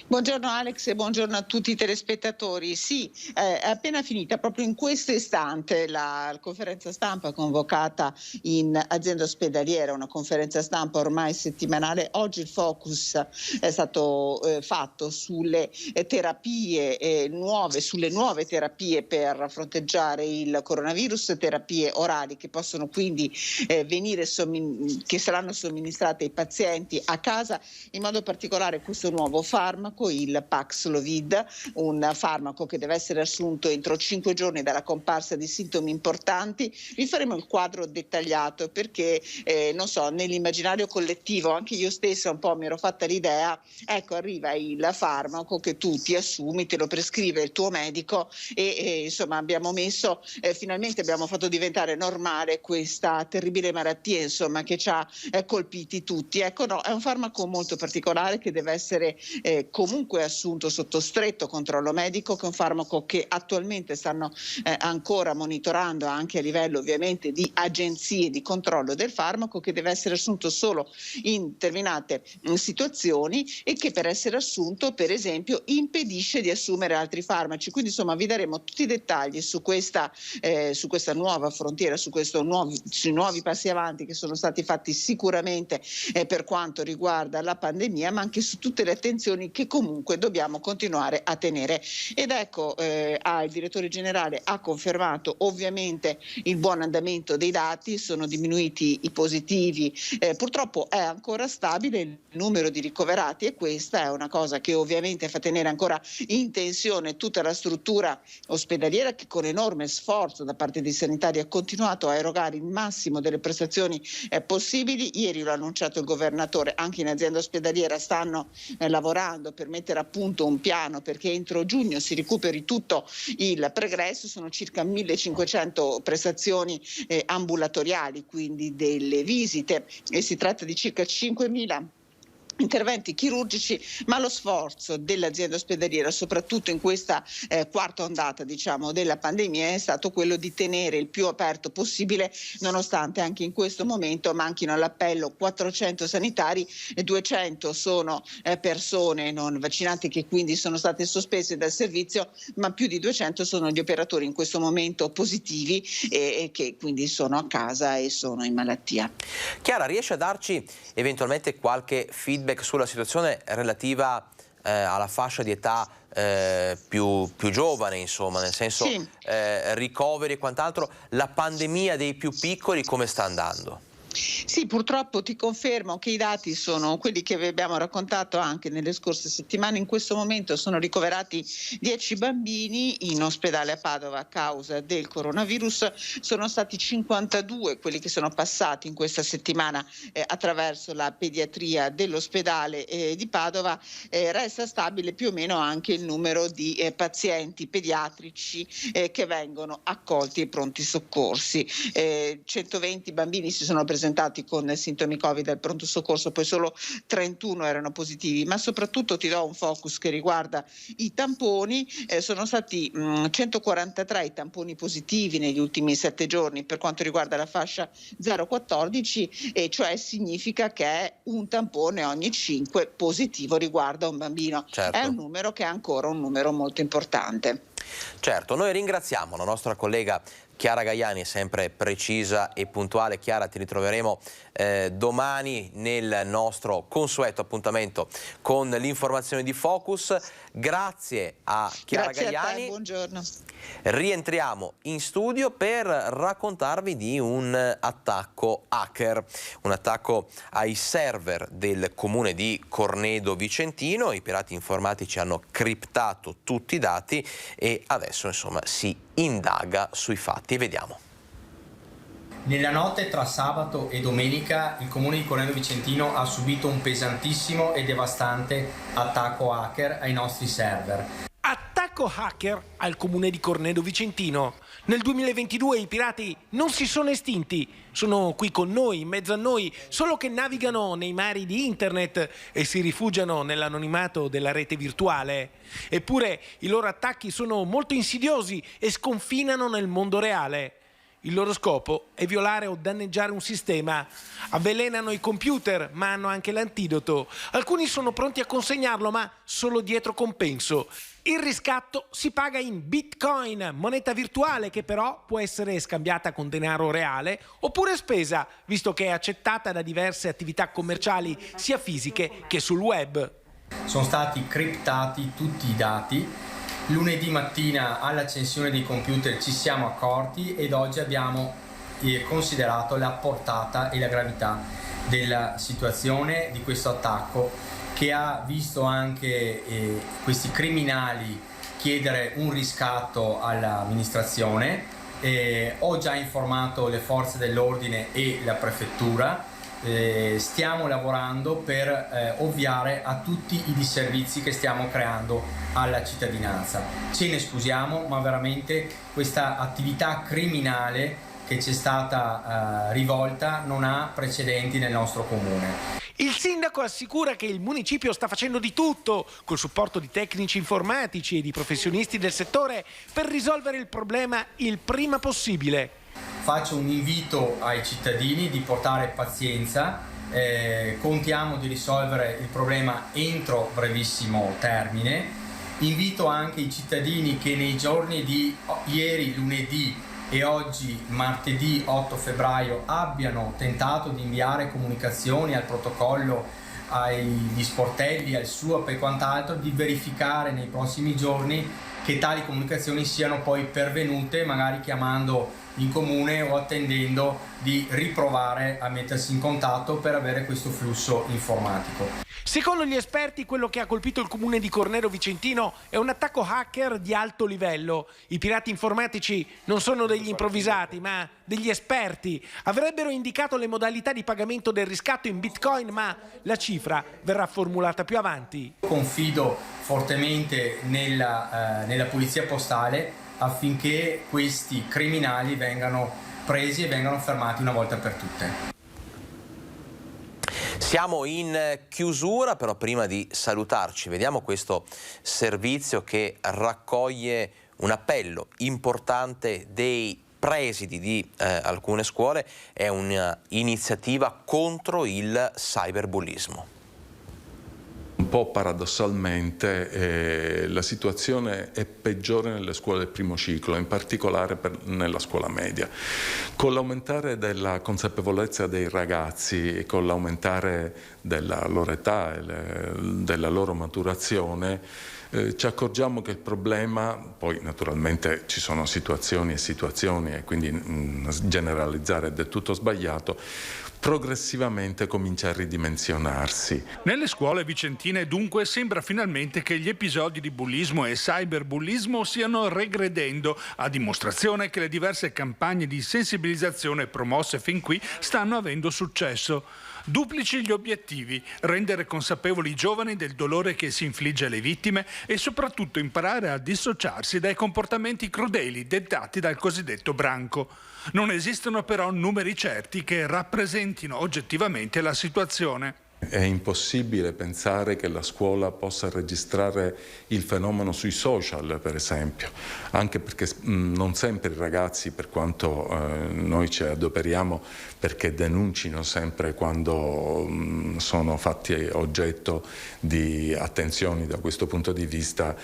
Buongiorno Alex e buongiorno a tutti i telespettatori. Sì, è appena finita proprio in questo istante la conferenza stampa convocata in azienda ospedaliera, una conferenza stampa ormai settimanale. Oggi il focus è stato fatto sulle terapie nuove, sulle nuove terapie per fronteggiare il coronavirus, terapie orali che possono quindi che saranno somministrate ai pazienti a casa, in modo particolare questo nuovo farmaco, il Paxlovid, un farmaco che deve essere assunto entro 5 giorni dalla comparsa di sintomi importanti. Vi faremo il quadro dettagliato perché nell'immaginario collettivo, anche io stessa un po' mi ero fatta l'idea, ecco, arriva il farmaco che tu ti assumi, te lo prescrive il tuo medico e finalmente abbiamo fatto diventare normale questa terribile malattia che ci ha colpiti tutti. Ecco, no, è un farmaco molto particolare che deve essere comunque assunto sotto stretto controllo medico, che è un farmaco che attualmente stanno ancora monitorando anche a livello ovviamente di agenzie di controllo del farmaco, che deve essere assunto solo in determinate situazioni e che per essere assunto, per esempio, impedisce di assumere altri farmaci. Quindi insomma vi daremo tutti i dettagli su questa nuova frontiera, sui nuovi passi avanti che sono stati fatti sicuramente per quanto riguarda la pandemia, ma anche su tutte le attenzioni che comunque dobbiamo continuare a tenere. Ed ecco, il direttore generale ha confermato ovviamente il buon andamento dei dati, sono diminuiti i positivi, purtroppo è ancora stabile il numero di ricoverati, e questa è una cosa che ovviamente fa tenere ancora in tensione tutta la struttura ospedaliera, che con enorme sforzo da parte dei sanitari ha continuato a erogare il massimo delle prestazioni possibili. Ieri lo ha annunciato il governatore, anche in azienda ospedaliera stanno lavorando per mettere a punto un piano perché entro giugno si recuperi tutto il pregresso. Sono circa 1500 prestazioni ambulatoriali, quindi delle visite, e si tratta di circa 5000 interventi chirurgici, ma lo sforzo dell'azienda ospedaliera, soprattutto in questa quarta ondata della pandemia, è stato quello di tenere il più aperto possibile, nonostante anche in questo momento manchino all'appello 400 sanitari e 200 sono persone non vaccinate che quindi sono state sospese dal servizio, ma più di 200 sono gli operatori in questo momento positivi e che quindi sono a casa e sono in malattia. Chiara, riesce a darci eventualmente qualche feedback sulla situazione relativa alla fascia di età più giovane, insomma, nel senso sì. Ricoveri e quant'altro, la pandemia dei più piccoli come sta andando? Sì, purtroppo ti confermo che i dati sono quelli che vi abbiamo raccontato anche nelle scorse settimane. In questo momento sono ricoverati 10 bambini in ospedale a Padova a causa del coronavirus. Sono stati 52 quelli che sono passati in questa settimana attraverso la pediatria dell'ospedale di Padova. Resta stabile più o meno anche il numero di pazienti pediatrici che vengono accolti ai pronti soccorsi. 120 bambini si sono presentati con sintomi Covid al pronto soccorso, poi solo 31 erano positivi, ma soprattutto ti do un focus che riguarda i tamponi. Sono stati 143 i tamponi positivi negli ultimi 7 giorni per quanto riguarda la fascia 0-14, e cioè significa che è un tampone ogni 5 positivo riguarda un bambino. Certo. È un numero che è ancora un numero molto importante. Certo, noi ringraziamo la nostra collega Chiara Gaiani, sempre precisa e puntuale. Chiara, ti ritroveremo domani nel nostro consueto appuntamento con l'informazione di Focus. Grazie a Chiara Gaiani. A te, buongiorno. Rientriamo in studio per raccontarvi di un attacco hacker, un attacco ai server del comune di Cornedo Vicentino. I pirati informatici hanno criptato tutti i dati e adesso insomma si indaga sui fatti. Vediamo. Nella notte tra sabato e domenica il comune di Cornedo Vicentino ha subito un pesantissimo e devastante attacco hacker ai nostri server. Attacco hacker al comune di Cornedo Vicentino. Nel 2022 i pirati non si sono estinti, sono qui con noi, in mezzo a noi, solo che navigano nei mari di internet e si rifugiano nell'anonimato della rete virtuale. Eppure i loro attacchi sono molto insidiosi e sconfinano nel mondo reale. Il loro scopo è violare o danneggiare un sistema. Avvelenano i computer, ma hanno anche l'antidoto. Alcuni sono pronti a consegnarlo, ma solo dietro compenso. Il riscatto si paga in Bitcoin, moneta virtuale che però può essere scambiata con denaro reale oppure spesa, visto che è accettata da diverse attività commerciali, sia fisiche che sul web. Sono stati criptati tutti i dati. Lunedì mattina all'accensione dei computer ci siamo accorti ed oggi abbiamo considerato la portata e la gravità della situazione di questo attacco, che ha visto anche questi criminali chiedere un riscatto all'amministrazione. Ho già informato le forze dell'ordine e la prefettura. Stiamo lavorando per ovviare a tutti i disservizi che stiamo creando alla cittadinanza. Ce ne scusiamo, ma veramente questa attività criminale che ci è stata rivolta non ha precedenti nel nostro comune. Il sindaco assicura che il municipio sta facendo di tutto, col supporto di tecnici informatici e di professionisti del settore, per risolvere il problema il prima possibile. Faccio un invito ai cittadini di portare pazienza, contiamo di risolvere il problema entro brevissimo termine. Invito anche i cittadini che nei giorni di ieri, lunedì, e oggi martedì 8 febbraio abbiano tentato di inviare comunicazioni al protocollo, agli sportelli, al SUAP e quant'altro, di verificare nei prossimi giorni che tali comunicazioni siano poi pervenute, magari chiamando in comune o attendendo di riprovare a mettersi in contatto per avere questo flusso informatico. Secondo gli esperti, quello che ha colpito il comune di Cornero Vicentino è un attacco hacker di alto livello. I pirati informatici non sono degli improvvisati, ma degli esperti. Avrebbero indicato le modalità di pagamento del riscatto in Bitcoin, ma la cifra verrà formulata più avanti. Confido fortemente nella polizia postale affinché questi criminali vengano presi e vengano fermati una volta per tutte. Siamo in chiusura, però prima di salutarci vediamo questo servizio che raccoglie un appello importante dei presidi di alcune scuole. È un'iniziativa contro il cyberbullismo. Un po' paradossalmente la situazione è peggiore nelle scuole del primo ciclo, in particolare nella scuola media. Con l'aumentare della consapevolezza dei ragazzi e con l'aumentare della loro età e della loro maturazione, ci accorgiamo che il problema, poi naturalmente ci sono situazioni e quindi generalizzare è del tutto sbagliato, progressivamente comincia a ridimensionarsi. Nelle scuole vicentine dunque sembra finalmente che gli episodi di bullismo e cyberbullismo stiano regredendo, a dimostrazione che le diverse campagne di sensibilizzazione promosse fin qui stanno avendo successo. Duplici gli obiettivi: rendere consapevoli i giovani del dolore che si infligge alle vittime e soprattutto imparare a dissociarsi dai comportamenti crudeli dettati dal cosiddetto branco. Non esistono però numeri certi che rappresentino oggettivamente la situazione. È impossibile pensare che la scuola possa registrare il fenomeno sui social, per esempio, anche perché non sempre i ragazzi, per quanto noi ci adoperiamo perché denuncino sempre quando sono fatti oggetto di attenzioni da questo punto di vista,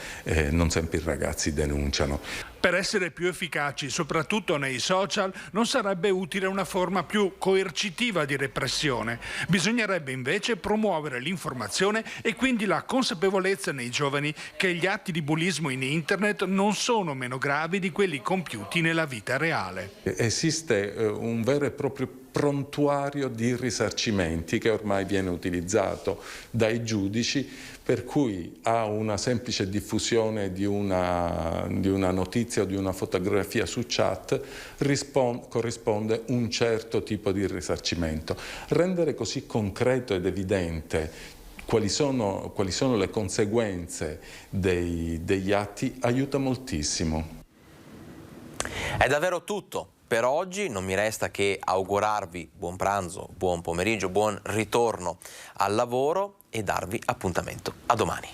non sempre i ragazzi denunciano. Per essere più efficaci, soprattutto nei social, non sarebbe utile una forma più coercitiva di repressione. Bisognerebbe invece promuovere l'informazione e quindi la consapevolezza nei giovani che gli atti di bullismo in internet non sono meno gravi di quelli compiuti nella vita reale. Esiste un vero e proprio prontuario di risarcimenti che ormai viene utilizzato dai giudici, per cui a una semplice diffusione di una notizia o di una fotografia su chat corrisponde un certo tipo di risarcimento. Rendere così concreto ed evidente quali sono le conseguenze degli atti aiuta moltissimo. È davvero tutto per oggi, non mi resta che augurarvi buon pranzo, buon pomeriggio, buon ritorno al lavoro e darvi appuntamento a domani.